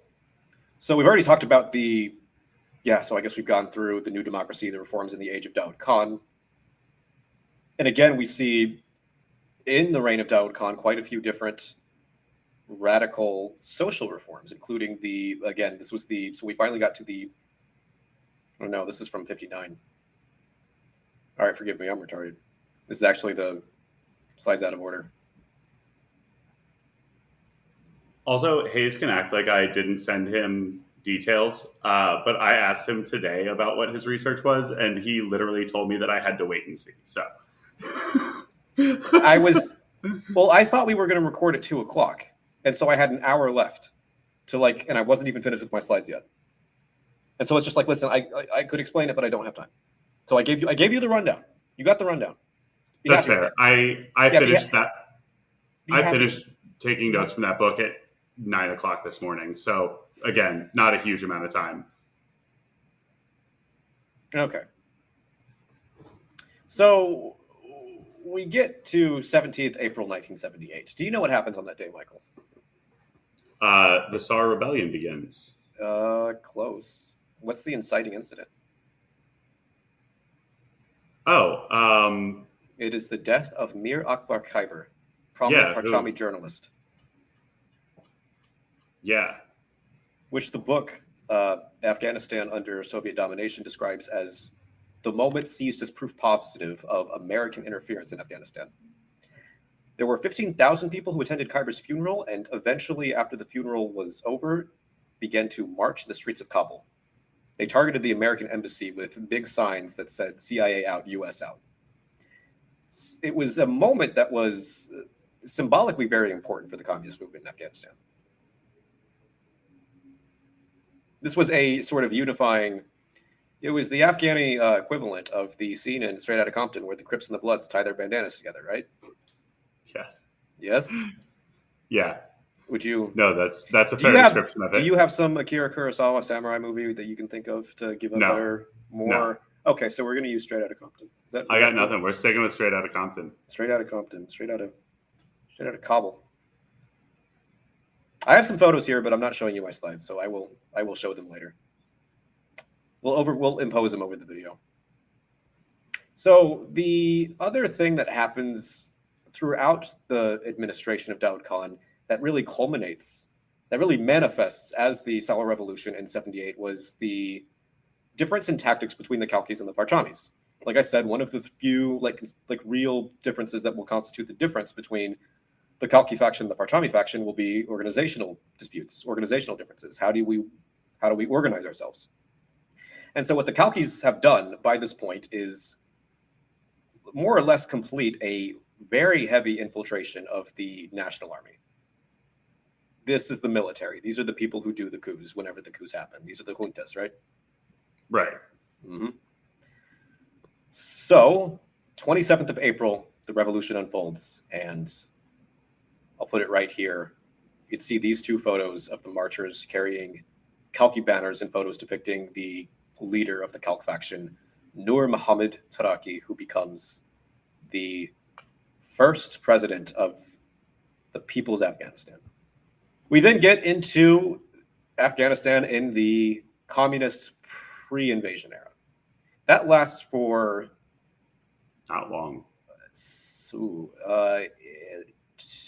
so we've already talked about so I guess we've gone through the new democracy, the reforms in the age of Daoud Khan. And again, we see in the reign of Daoud Khan quite a few different radical social reforms, including so we finally got to this is from 59. All right, forgive me, I'm retarded. This is actually the slides out of order. Also, Haze can act like I didn't send him details, but I asked him today about what his research was, and he literally told me that I had to wait and see. So I thought we were going to record at 2:00, and so I had an hour left and I wasn't even finished with my slides yet. And so it's just like, listen, I could explain it, but I don't have time. So I gave you the rundown. You got the rundown. That's fair. I finished taking notes from that book at 9:00 this morning. So again, not a huge amount of time. Okay. So we get to 17th April 1978. Do you know what happens on that day, Michael? The Saur Rebellion begins. Close. What's the inciting incident? It is the death of Mir Akbar Khyber, prominent Parchami journalist. Yeah. Which the book, Afghanistan Under Soviet Domination, describes as the moment seized as proof positive of American interference in Afghanistan. There were 15,000 people who attended Khyber's funeral, and eventually, after the funeral was over, began to march in the streets of Kabul. They targeted the American embassy with big signs that said CIA out, US out. It was a moment that was symbolically very important for the communist movement in Afghanistan. This was a sort of unifying, it was the Afghani equivalent of the scene in Straight Outta Compton where the Crips and the Bloods tie their bandanas together, right? Yes. Yes? Yeah. Would you? No, that's a fair description of it. Do you have some Akira Kurosawa samurai movie that you can think of to give a better, more? No. Okay, so we're going to use Straight Outta Compton. I got nothing. We're sticking with Straight Outta Compton. Straight Outta Compton. Straight out of Kabul. I have some photos here, but I'm not showing you my slides, so I will show them later. We'll impose them over the video. So the other thing that happens throughout the administration of Daoud Khan that really culminates, that really manifests as the Saur Revolution in 78 was the difference in tactics between the Khalqis and the Parchamis. Like I said, one of the few like real differences that will constitute the difference between the Khalqi faction and the Parchami faction will be organizational disputes, organizational differences. How do we organize ourselves? And so what the Khalqis have done by this point is more or less complete a very heavy infiltration of the national army. This is the military. These are the people who do the coups whenever the coups happen. These are the juntas, right? Right. Mm-hmm. So, 27th of April, the revolution unfolds, and I'll put it right here. You can see these two photos of the marchers carrying Khalqi banners and photos depicting the leader of the Khalq faction, Nur Muhammad Taraki, who becomes the first president of the People's Afghanistan. We then get into Afghanistan in the communist pre-invasion era. That lasts for Not long.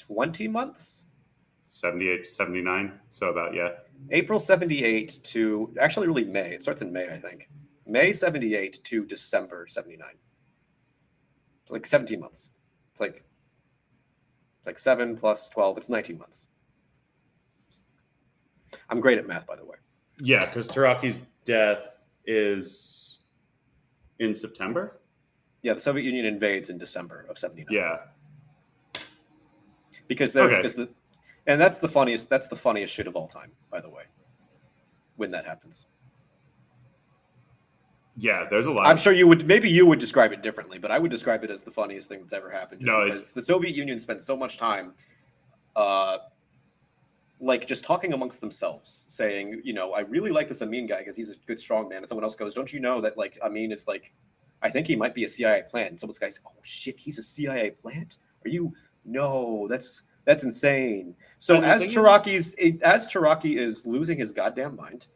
20 months? 78 to 79. So about, yeah. April 78 to, actually really May. It starts in May, I think. May 78 to December 79. It's like 17 months. It's like 7 plus 12. It's 19 months. I'm great at math, by the way. Yeah, because Taraki's death is in September. Yeah, the Soviet Union invades in December of 79. Yeah. Because and that's the funniest shit of all time, by the way. When that happens. Yeah, there's a lot. I'm sure you would describe it differently, but I would describe it as the funniest thing that's ever happened. Because the Soviet Union spent so much time like just talking amongst themselves, saying, you know, I really like this Amin guy because he's a good strong man. And someone else goes, don't you know that like Amin is like, I think he might be a CIA plant. And someone's guys, oh shit, he's a CIA plant? Are you? No, that's insane. So as Taraki is losing his goddamn mind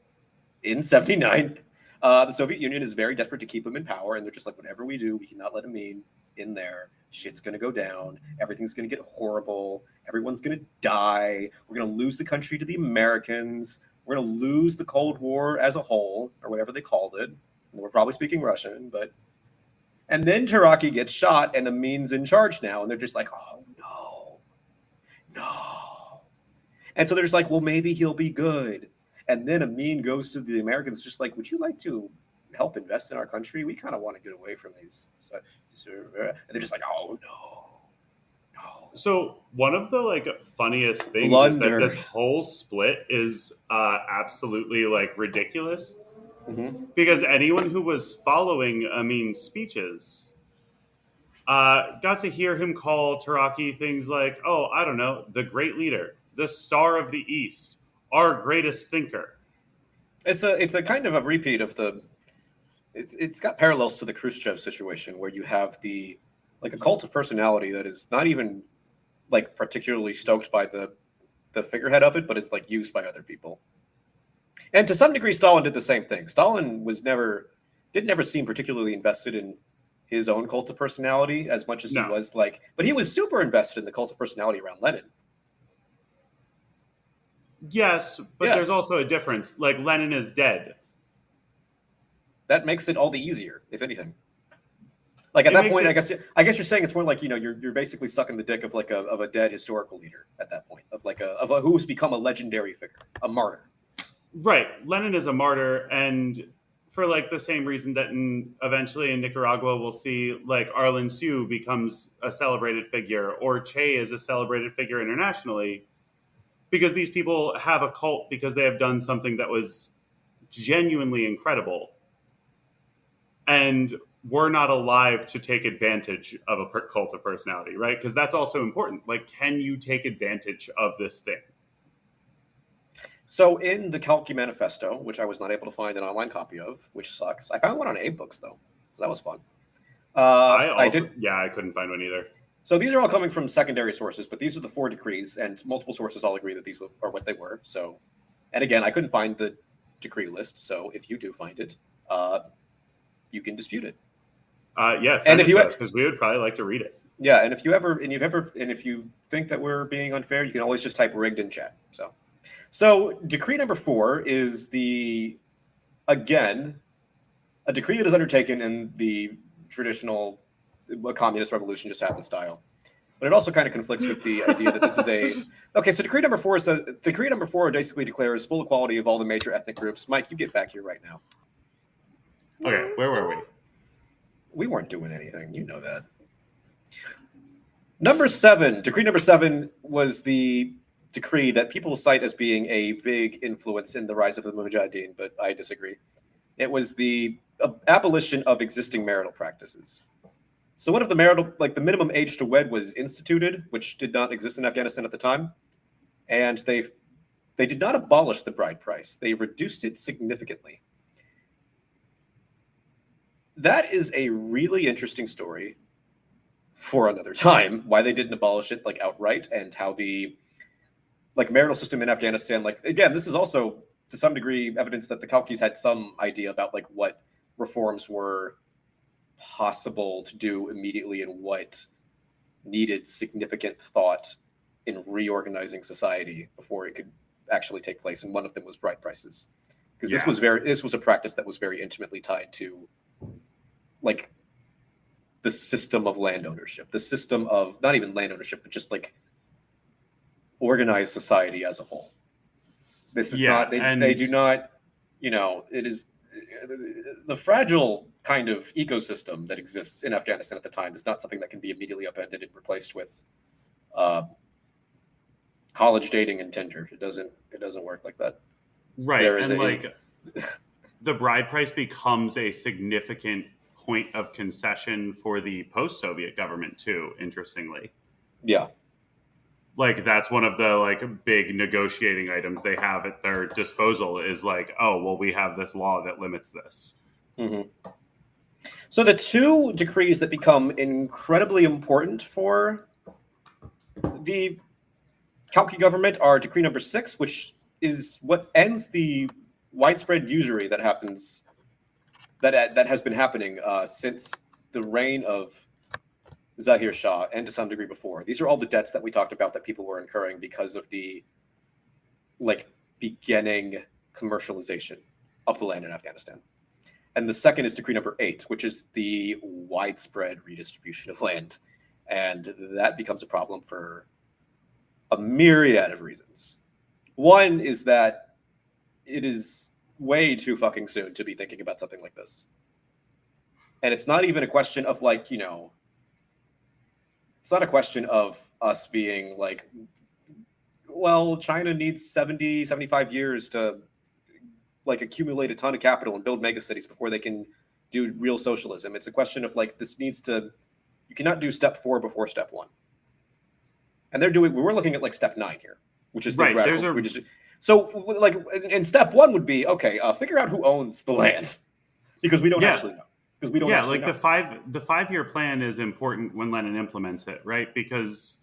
in 79, the Soviet Union is very desperate to keep him in power, and they're just like, whatever we do, we cannot let Amin in there. Shit's gonna go down. Everything's gonna get horrible. Everyone's gonna die. We're gonna lose the country to the Americans. We're gonna lose the Cold War as a whole, or whatever they called it. We're probably speaking Russian, but. And then Taraki gets shot, and Amin's in charge now, and they're just like, oh no. And so they're just like, well, maybe he'll be good. And then Amin goes to the Americans, just like, would you like to help invest in our country? We kind of want to get away from these. And they're just like, oh no. So one of the like funniest things is that this whole split is absolutely like ridiculous. Mm-hmm. Because anyone who was following Amin's speeches got to hear him call Taraki things like, oh, I don't know, the great leader, the star of the East, our greatest thinker. It's a kind of a repeat of it's got parallels to the Khrushchev situation, where you have a cult of personality that is not even like particularly stoked by the figurehead of it, but is like used by other people. And to some degree, Stalin did the same thing. Stalin didn't ever seem particularly invested in his own cult of personality as much as he was like, but he was super invested in the cult of personality around Lenin. Yes, but there's also a difference. Like, Lenin is dead. That makes it all the easier, if anything. Like at that point, I guess you're saying it's more like, you know, you're basically sucking the dick of like a dead historical leader at that point, of a who's become a legendary figure, a martyr. Right. Lenin is a martyr, and for like the same reason that eventually in Nicaragua we'll see like Arlen Siu becomes a celebrated figure, or Che is a celebrated figure internationally, because these people have a cult because they have done something that was genuinely incredible. And we're not alive to take advantage of a cult of personality, right? Because that's also important. Like, can you take advantage of this thing? So in the Kalki Manifesto, which I was not able to find an online copy of, which sucks. I found one on AbeBooks, though, so that was fun. I couldn't find one either. So these are all coming from secondary sources, but these are the 4 decrees, and multiple sources all agree that these are what they were. So, and again, I couldn't find the decree list, so if you do find it, you can dispute it. Yes, and if you because we would probably like to read it. Yeah, and if you think that we're being unfair, you can always just type rigged in chat. So decree number 4 is again a decree that is undertaken in the traditional communist revolution just happened style, but it also kind of conflicts with the idea that this is so decree number 4 says basically declares full equality of all the major ethnic groups. Mike, you get back here right now. Okay, where were we? We weren't doing anything, you know that. Decree number 7 was the decree that people cite as being a big influence in the rise of the Mujahideen, but I disagree. It was the abolition of existing marital practices. So what if the minimum age to wed was instituted, which did not exist in Afghanistan at the time, and they did not abolish the bride price. They reduced it significantly. That is a really interesting story for another time. Why they didn't abolish it like outright, and how the like marital system in Afghanistan, like again, this is also to some degree evidence that the Khalqis had some idea about like what reforms were possible to do immediately and what needed significant thought in reorganizing society before it could actually take place. And one of them was bride prices, because this was a practice that was very intimately tied to like the system of land ownership, the system of not even land ownership, but just like organized society as a whole. This is not, they do not, it is the fragile kind of ecosystem that exists in Afghanistan at the time is not something that can be immediately upended and replaced with college dating and Tinder. It doesn't work like that. Right. And the bride price becomes a significant point of concession for the post-Soviet government too, interestingly. Yeah. Like that's one of the like big negotiating items they have at their disposal is like, oh, well, we have this law that limits this. Mm-hmm. So the two decrees that become incredibly important for the Khalqi government are Decree Number 6, which is what ends the widespread usury that happens that has been happening since the reign of Zahir Shah and to some degree before. These are all the debts that we talked about that people were incurring because of the like beginning commercialization of the land in Afghanistan. And the second is Decree Number 8, which is the widespread redistribution of land. And that becomes a problem for a myriad of reasons. One is that it is way too fucking soon to be thinking about something like this. And it's not even a question of like, it's not a question of us being like, well, China needs 70, 75 years to like accumulate a ton of capital and build megacities before they can do real socialism. It's a question of like, you cannot do step 4 before step 1. And we're looking at like step 9 here, which is the right. radical. So like in step 1 would be, okay, figure out who owns the land, because we don't actually know. Because we don't actually know. The 5-year plan is important when Lenin implements it, right? Because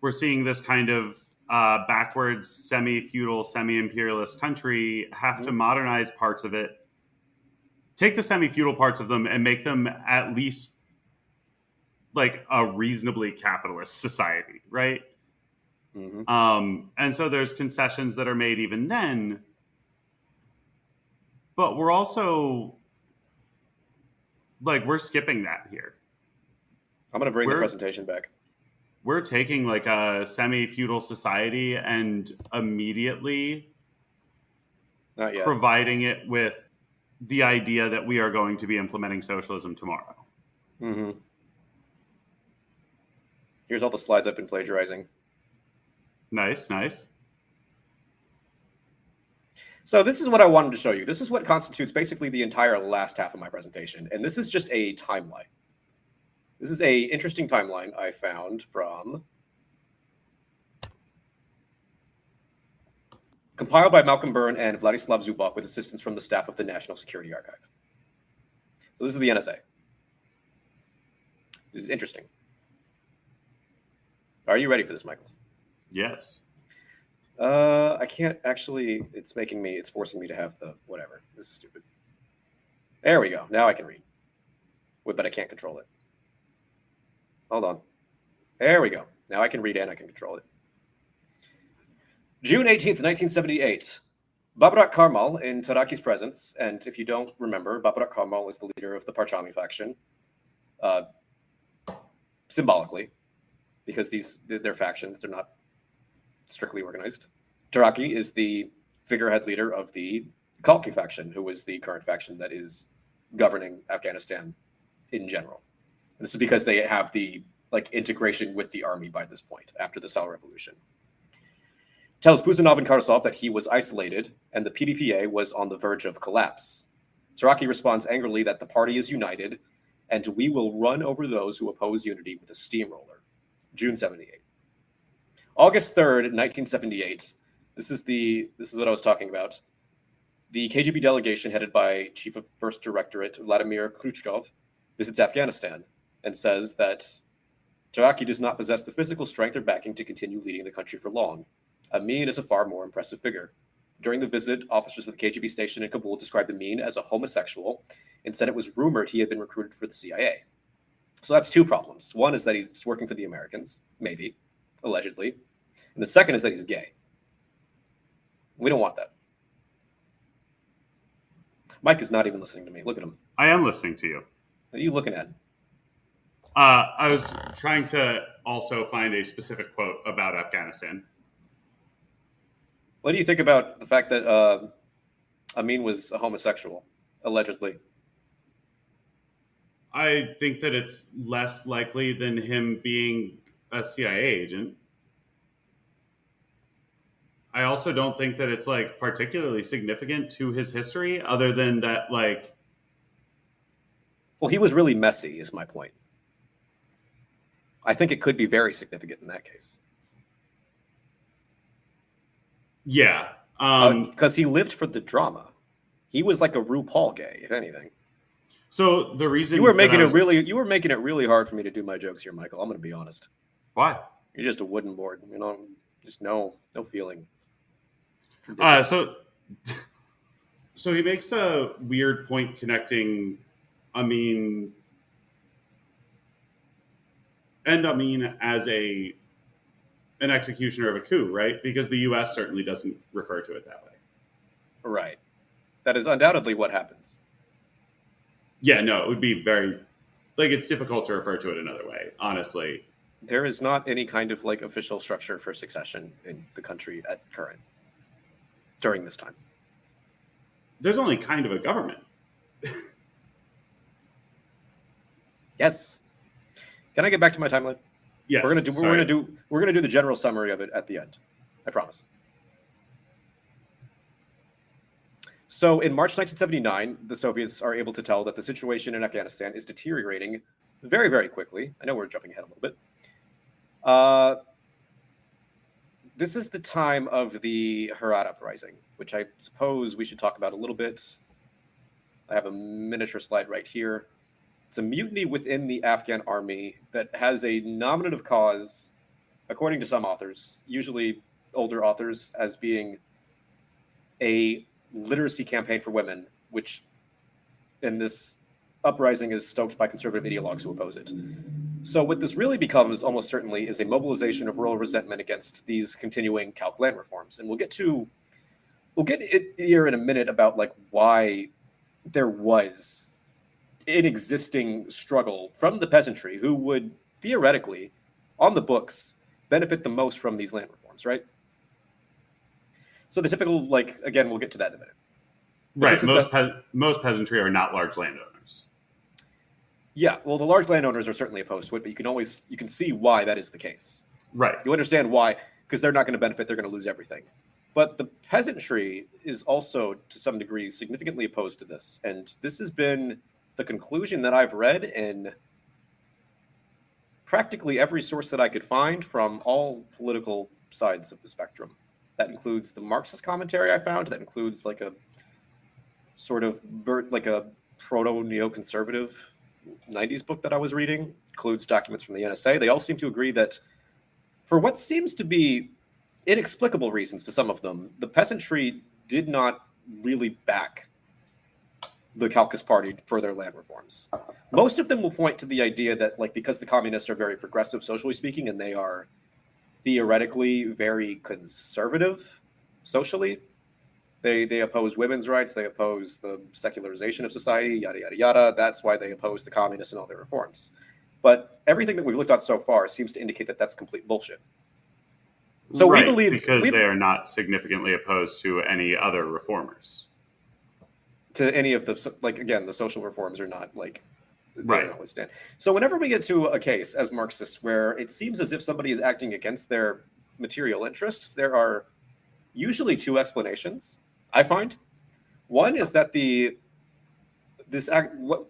we're seeing this kind of backwards, semi-feudal, semi-imperialist country have to modernize parts of it, take the semi-feudal parts of them and make them at least like a reasonably capitalist society, right? Mm-hmm. And so there's concessions that are made even then, but we're also like, we're skipping that here. I'm going to bring the presentation back. We're taking like a semi-feudal society and immediately providing it with the idea that we are going to be implementing socialism tomorrow. Mm-hmm. Here's all the slides I've been plagiarizing. Nice. So this is what I wanted to show you. This is what constitutes basically the entire last half of my presentation. And this is just a timeline. This is a interesting timeline I found from compiled by Malcolm Byrne and Vladislav Zubok with assistance from the staff of the National Security Archive. So this is the NSA. This is interesting. Are you ready for this, Michael? Yes. I can't actually, it's forcing me to have the, whatever. This is stupid. There we go. Now I can read. But I can't control it. Hold on. There we go. Now I can read and I can control it. June 18th, 1978. Babrak Karmal in Taraki's presence, and if you don't remember, Babrak Karmal is the leader of the Parchami faction, symbolically, because they're factions, they're not strictly organized. Taraki is the figurehead leader of the Khalqi faction, who is the current faction that is governing Afghanistan in general. And this is because they have the integration with the army by this point, after the Saur Revolution. Tells Buzanov and Karsov that he was isolated and the PDPA was on the verge of collapse. Taraki responds angrily that the party is united and we will run over those who oppose unity with a steamroller. June 78. August 3rd, 1978. This is what I was talking about. The KGB delegation headed by Chief of First Directorate Vladimir Khrushchev visits Afghanistan and says that Taraki does not possess the physical strength or backing to continue leading the country for long. Amin is a far more impressive figure. During the visit, officers of the KGB station in Kabul described Amin as a homosexual and said it was rumored he had been recruited for the CIA. So that's two problems. One is that he's working for the Americans, maybe, allegedly. And the second is that he's gay. We don't want that. Mike is not even listening to me. Look at him. I am listening to you. What are you looking at? I was trying to also find a specific quote about Afghanistan. What do you think about the fact that Amin was a homosexual, allegedly? I think that it's less likely than him being a CIA agent. I also don't think that it's like particularly significant to his history, other than that, like. Well, he was really messy, is my point. I think it could be very significant in that case. Yeah. Because he lived for the drama. He was like a RuPaul gay, if anything. So the reason you were making it really hard for me to do my jokes here, Michael. I'm going to be honest. Why? You're just a wooden board, just no feeling. So he makes a weird point connecting Amin as an executioner of a coup, right? Because the U.S. certainly doesn't refer to it that way. Right. That is undoubtedly what happens. Yeah, no, it would be very, it's difficult to refer to it another way, honestly. There is not any kind of official structure for succession in the country during this time. There's only kind of a government. Yes. Can I get back to my timeline? Yes. We're gonna do the general summary of it at the end. I promise. So in March 1979, the Soviets are able to tell that the situation in Afghanistan is deteriorating very, very quickly. I know we're jumping ahead a little bit. This is the time of the Herat uprising, which I suppose we should talk about a little bit. I have a miniature slide right here. It's a mutiny within the Afghan army that has a nominative cause, according to some authors, usually older authors, as being a literacy campaign for women, which in this uprising is stoked by conservative ideologues who oppose it. So what this really becomes almost certainly is a mobilization of rural resentment against these continuing Calc land reforms. And we'll get it here in a minute about why there was an existing struggle from the peasantry who would theoretically, on the books, benefit the most from these land reforms, right? So the typical, again, we'll get to that in a minute. But right. Most peasantry are not large landowners. Yeah, well, the large landowners are certainly opposed to it, but you can see why that is the case. Right. You understand why, because they're not going to benefit, they're going to lose everything. But the peasantry is also, to some degree, significantly opposed to this. And this has been the conclusion that I've read in practically every source that I could find from all political sides of the spectrum. That includes the Marxist commentary I found. That includes a sort of a proto-neoconservative 90s book that I was reading. Includes documents from the NSA. They all seem to agree that for what seems to be inexplicable reasons to some of them, the peasantry did not really back the Caucasus Party for their land reforms. Most of them will point to the idea that, because the communists are very progressive, socially speaking, and they are theoretically very conservative socially, they oppose women's rights, they oppose the secularization of society, yada, yada, yada. That's why they oppose the communists and all their reforms. But everything that we've looked at so far seems to indicate that that's complete bullshit. So we believe... Because they are not significantly opposed to any other reformers. To any of the, again, the social reforms are not, right. Notwithstand. So whenever we get to a case as Marxists where it seems as if somebody is acting against their material interests, there are usually two explanations, I find. One is that this actual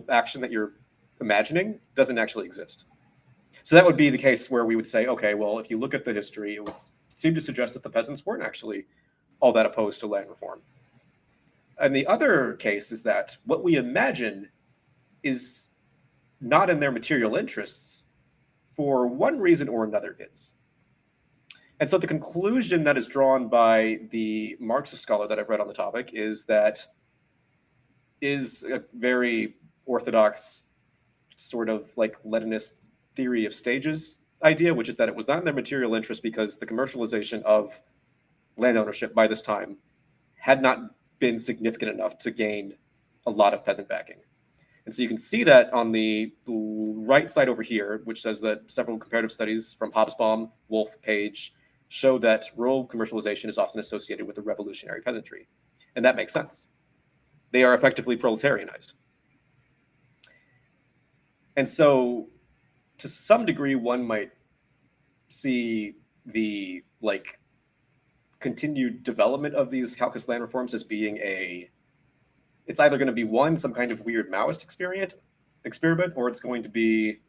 action that you're imagining doesn't actually exist. So that would be the case where we would say, okay, well, if you look at the history, it would seem to suggest that the peasants weren't actually all that opposed to land reform. And the other case is that what we imagine is not in their material interests for one reason or another is. And so the conclusion that is drawn by the Marxist scholar that I've read on the topic is a very orthodox sort of like Leninist theory of stages idea, which is that it was not in their material interest because the commercialization of land ownership by this time had not been significant enough to gain a lot of peasant backing. And so you can see that on the right side over here, which says that several comparative studies from Hobsbawm, Wolf, Page show that rural commercialization is often associated with the revolutionary peasantry. And that makes sense. They are effectively proletarianized. And so to some degree, one might see the like continued development of these Caucasus land reforms as being it's either going to be some kind of weird Maoist experiment, or it's going to be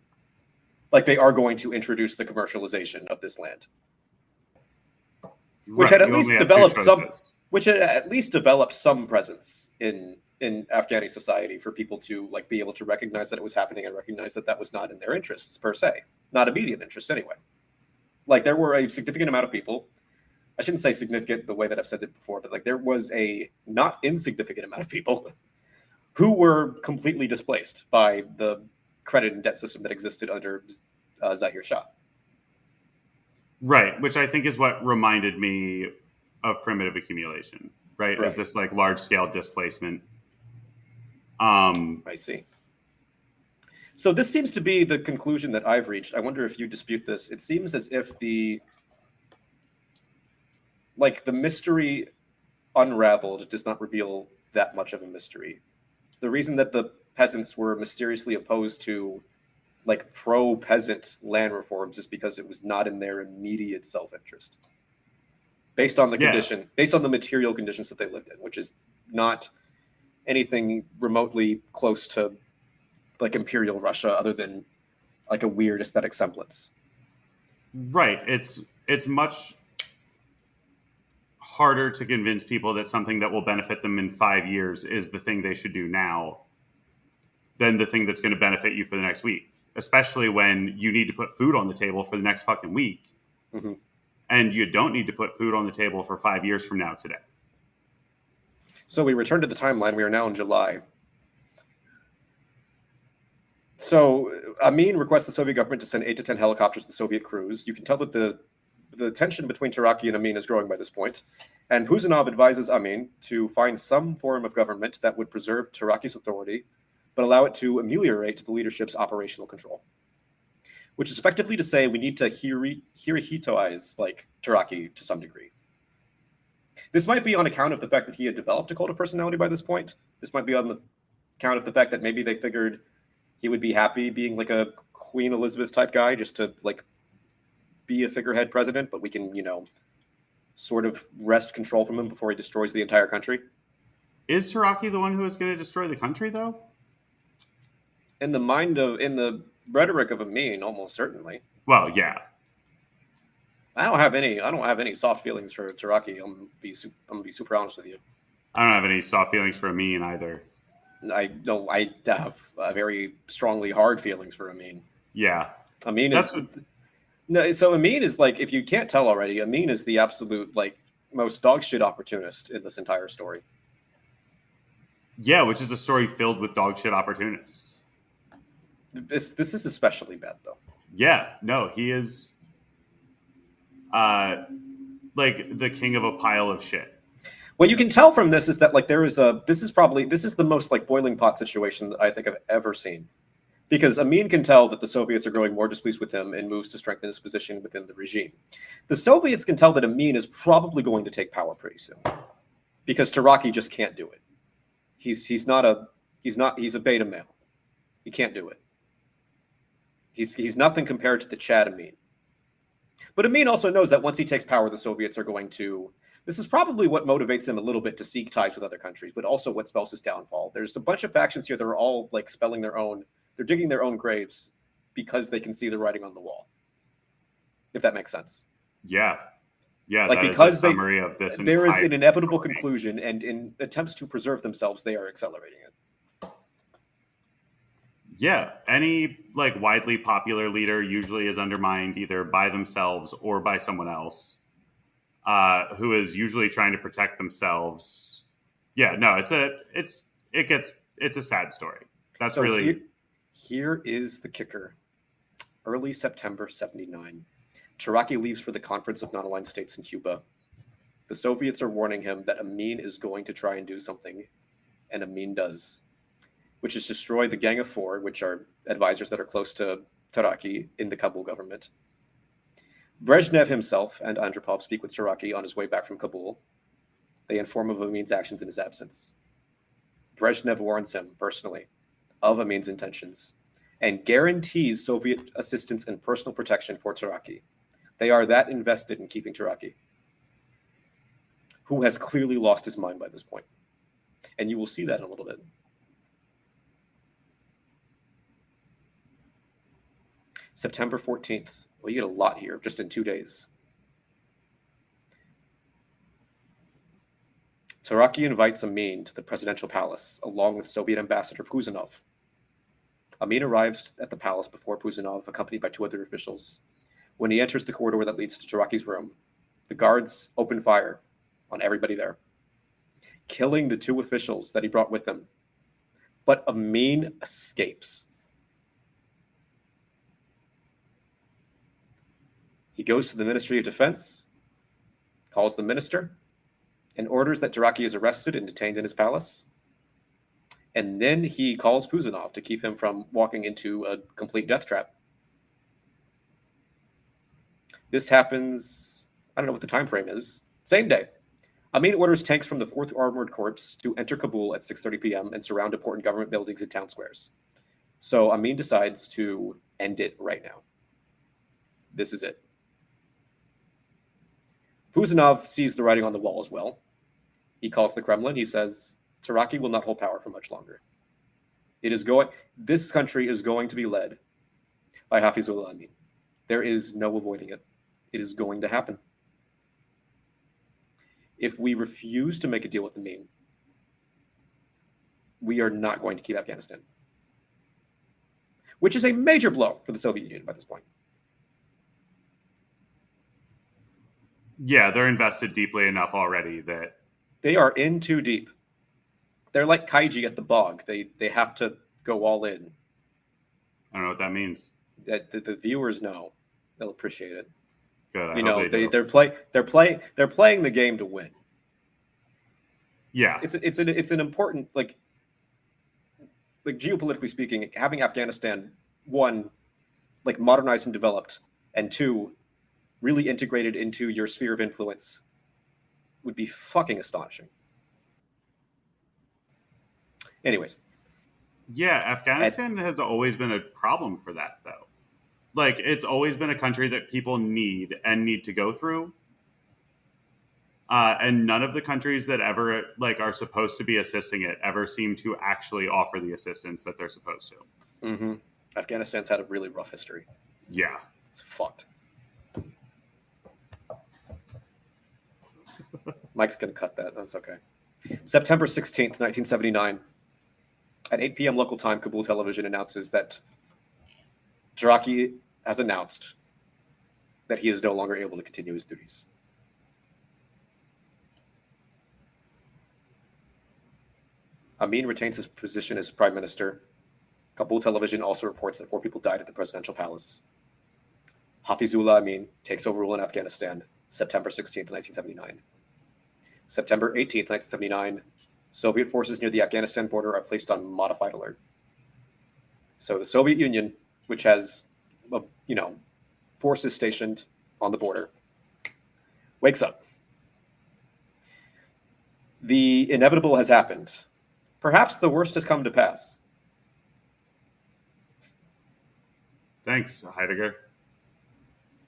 like they are going to introduce the commercialization of this land, which had at least developed some presence in Afghani society for people to like be able to recognize that it was happening and recognize that that was not in their interests per se, not immediate interests anyway. Like there were a significant amount of people. I shouldn't say significant the way that I've said it before, but like there was a not insignificant amount of people who were completely displaced by the credit and debt system that existed under Zahir Shah. Right, which I think is what reminded me of primitive accumulation, right? As this like large scale displacement. I see. So this seems to be the conclusion that I've reached. I wonder if you dispute this. It seems as if the mystery unraveled does not reveal that much of a mystery. The reason that the peasants were mysteriously opposed to like pro-peasant land reforms is because it was not in their immediate self-interest. Based on the based on the material conditions that they lived in, which is not anything remotely close to like imperial Russia other than like a weird aesthetic semblance. Right. It's much harder to convince people that something that will benefit them in 5 years is the thing they should do now than the thing that's going to benefit you for the next week, especially when you need to put food on the table for the next fucking week. Mm-hmm. And you don't need to put food on the table for 5 years from now today. So we return to the timeline. We are now in July. So Amin requests the Soviet government to send 8 to 10 helicopters to Soviet crews. You can tell that the tension between Taraki and Amin is growing by this point. And Huzanov advises Amin to find some form of government that would preserve Taraki's authority, but allow it to ameliorate the leadership's operational control. Which is effectively to say we need to Hirohitoize like Taraki to some degree. This might be on account of the fact that he had developed a cult of personality by this point. This might be on the account of the fact that maybe they figured he would be happy being like a Queen Elizabeth type guy just to like be a figurehead president, but we can, sort of wrest control from him before he destroys the entire country. Is Taraki the one who is going to destroy the country, though? In the rhetoric of Amin, almost certainly. Well, yeah. I don't have any soft feelings for Taraki. I'm gonna be super honest with you. I don't have any soft feelings for Amin either. I have very strongly hard feelings for Amin. Yeah. Amin so Amin is like, if you can't tell already, Amin is the absolute like most dog shit opportunist in this entire story. Yeah, which is a story filled with dog shit opportunists. This is especially bad though. Yeah, no, he is like the king of a pile of shit. What you can tell from this is that like this is the most like boiling pot situation that I think I've ever seen. Because Amin can tell that the Soviets are growing more displeased with him and moves to strengthen his position within the regime. The Soviets can tell that Amin is probably going to take power pretty soon. Because Taraki just can't do it. He's a beta male. He can't do it. He's nothing compared to the Chad Amin. But Amin also knows that once he takes power, the Soviets are going to... This is probably what motivates him a little bit to seek ties with other countries, but also what spells his downfall. There's a bunch of factions here that are all like spelling their own... They're digging their own graves because they can see the writing on the wall. If that makes sense. Yeah. Yeah, like that because is a summary of this. There is an inevitable conclusion, and in attempts to preserve themselves, they are accelerating it. Yeah, any like widely popular leader usually is undermined either by themselves or by someone else, who is usually trying to protect themselves. Yeah, no, it's a sad story. That's So really here is the kicker. Early September 79. Taraki leaves for the Conference of Non-Aligned States in Cuba. The Soviets are warning him that Amin is going to try and do something, and Amin does, which is destroy the Gang of Four, which are advisors that are close to Taraki in the Kabul government. Brezhnev himself and Andropov speak with Taraki on his way back from Kabul. They inform of Amin's actions in his absence. Brezhnev warns him personally of Amin's intentions and guarantees Soviet assistance and personal protection for Taraki. They are that invested in keeping Taraki, who has clearly lost his mind by this point. And you will see that in a little bit. September 14th. Well, you get a lot here just in 2 days. Taraki invites Amin to the presidential palace along with Soviet ambassador Puzanov. Amin arrives at the palace before Puzanov, accompanied by 2 other officials. When he enters the corridor that leads to Taraki's room, the guards open fire on everybody there, killing the 2 officials that he brought with him. But Amin escapes. He goes to the Ministry of Defense, calls the minister, and orders that Taraki is arrested and detained in his palace. And then he calls Puzanov to keep him from walking into a complete death trap. This happens, I don't know what the time frame is, same day. Amin orders tanks from the 4th Armored Corps to enter Kabul at 6:30 p.m. and surround important government buildings and town squares. So Amin decides to end it right now. This is it. Puzanov sees the writing on the wall as well. He calls the Kremlin. He says, Taraki will not hold power for much longer. This country is going to be led by Hafizullah Amin. There is no avoiding it. It is going to happen. If we refuse to make a deal with Amin, we are not going to keep Afghanistan, which is a major blow for the Soviet Union by this point. yeah, they're invested deeply enough already that They are in too deep. They're like Kaiji at the bog. They have to go all in. I don't know what that means. The viewers know. They'll appreciate it. Good. You know, they're playing the game to win. Yeah. It's an important, like geopolitically speaking, having Afghanistan, 1, like modernized and developed, and 2, really integrated into your sphere of influence would be fucking astonishing. Anyways. Yeah, Afghanistan has always been a problem for that, though. Like, it's always been a country that people need to go through. And none of the countries that ever, like, are supposed to be assisting it ever seem to actually offer the assistance that they're supposed to. Mm-hmm. Afghanistan's had a really rough history. Yeah. It's fucked. Mike's going to cut that. That's okay. September 16th, 1979. At 8 p.m. local time, Kabul television announces that Taraki has announced that he is no longer able to continue his duties. Amin retains his position as prime minister. Kabul television also reports that 4 people died at the presidential palace. Hafizullah Amin takes over rule in Afghanistan, September 16th, 1979. September 18th, 1979, Soviet forces near the Afghanistan border are placed on modified alert. So the Soviet Union, which has, forces stationed on the border, wakes up. The inevitable has happened. Perhaps the worst has come to pass. Thanks, Heidegger.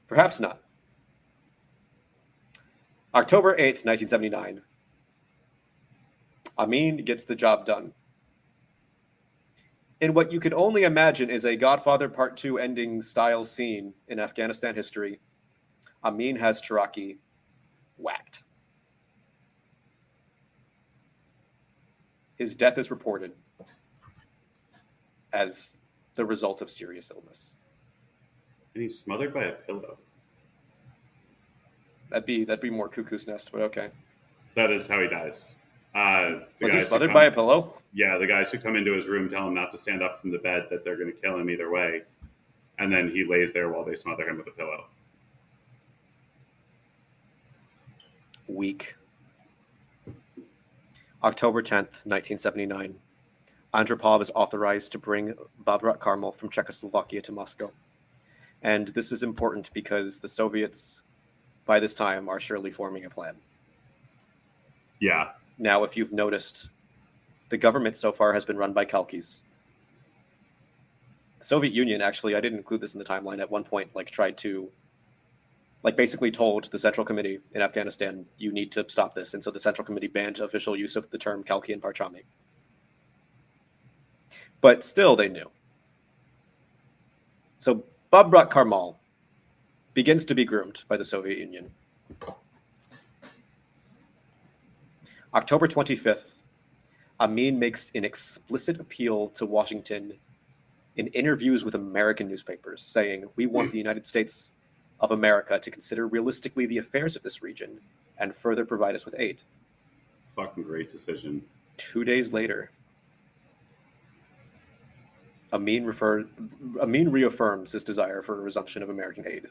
Perhaps not. October 8th, 1979. Amin gets the job done. In what you could only imagine is a Godfather Part 2 ending style scene in Afghanistan history, Amin has Taraki whacked. His death is reported as the result of serious illness. And he's smothered by a pillow. That'd be more cuckoo's nest, but okay. That is how he dies. Was he smothered by a pillow? Yeah, the guys who come into his room tell him not to stand up from the bed, that they're going to kill him either way. And then he lays there while they smother him with a pillow. Weak. October 10th, 1979. Andropov is authorized to bring Babrat Karmal from Czechoslovakia to Moscow. And this is important because the Soviets, by this time, are surely forming a plan. Yeah. Now, if you've noticed, the government so far has been run by Kalkis. The Soviet Union, actually, I didn't include this in the timeline, at one point, tried to, basically told the Central Committee in Afghanistan, you need to stop this. And so the Central Committee banned official use of the term Kalki and Parchami. But still, they knew. So Babrat Karmal begins to be groomed by the Soviet Union. October 25th, Amin makes an explicit appeal to Washington in interviews with American newspapers, saying, we want the United States of America to consider realistically the affairs of this region and further provide us with aid. Fucking great decision. 2 days later, Amin reaffirms his desire for a resumption of American aid.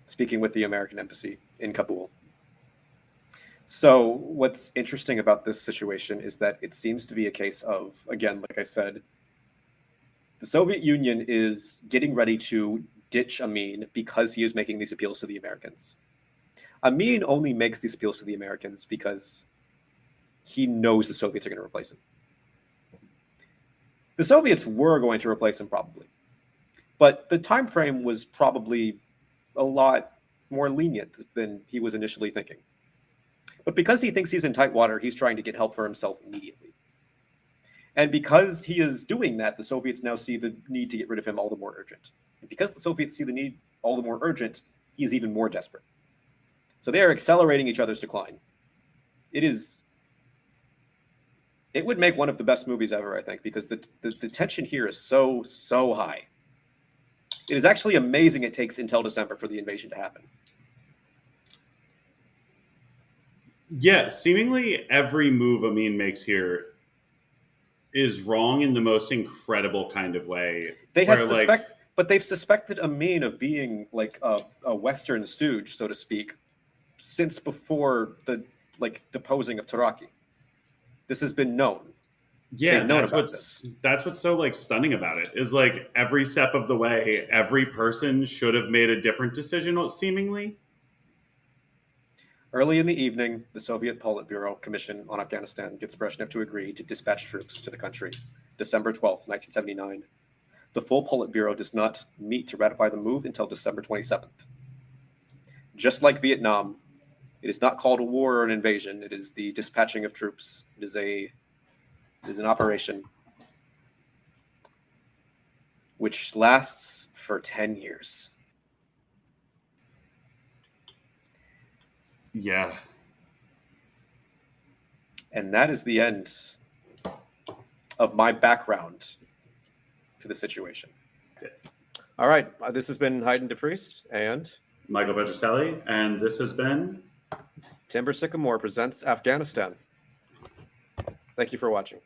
Speaking with the American embassy in Kabul. So what's interesting about this situation is that it seems to be a case of, again, like I said, the Soviet Union is getting ready to ditch Amin because he is making these appeals to the Americans. Amin only makes these appeals to the Americans because he knows the Soviets are going to replace him. The Soviets were going to replace him probably, but the time frame was probably a lot more lenient than he was initially thinking. But because he thinks he's in tight water, he's trying to get help for himself immediately. And because he is doing that, the Soviets now see the need to get rid of him all the more urgent. And because the Soviets see the need all the more urgent, he is even more desperate. So they are accelerating each other's decline. It would make one of the best movies ever, I think, because the tension here is so high. It is actually amazing it takes until December for the invasion to happen. Yeah, seemingly every move Amin makes here is wrong in the most incredible kind of way. But they've suspected Amin of being like a Western stooge, so to speak, since before the deposing of Taraki. This has been known. Yeah, that's what's so stunning about it is every step of the way, every person should have made a different decision, seemingly. Early in the evening, the Soviet Politburo Commission on Afghanistan gets Brezhnev to agree to dispatch troops to the country. December 12th, 1979. The full Politburo does not meet to ratify the move until December 27th. Just like Vietnam, it is not called a war or an invasion. It is the dispatching of troops. It is an operation which lasts for 10 years. Yeah. And that is the end of my background to the situation. Yeah. All right. This has been Haydn DePriest and Michael Petroselli, and this has been Timber Sycamore presents Afghanistan. Thank you for watching.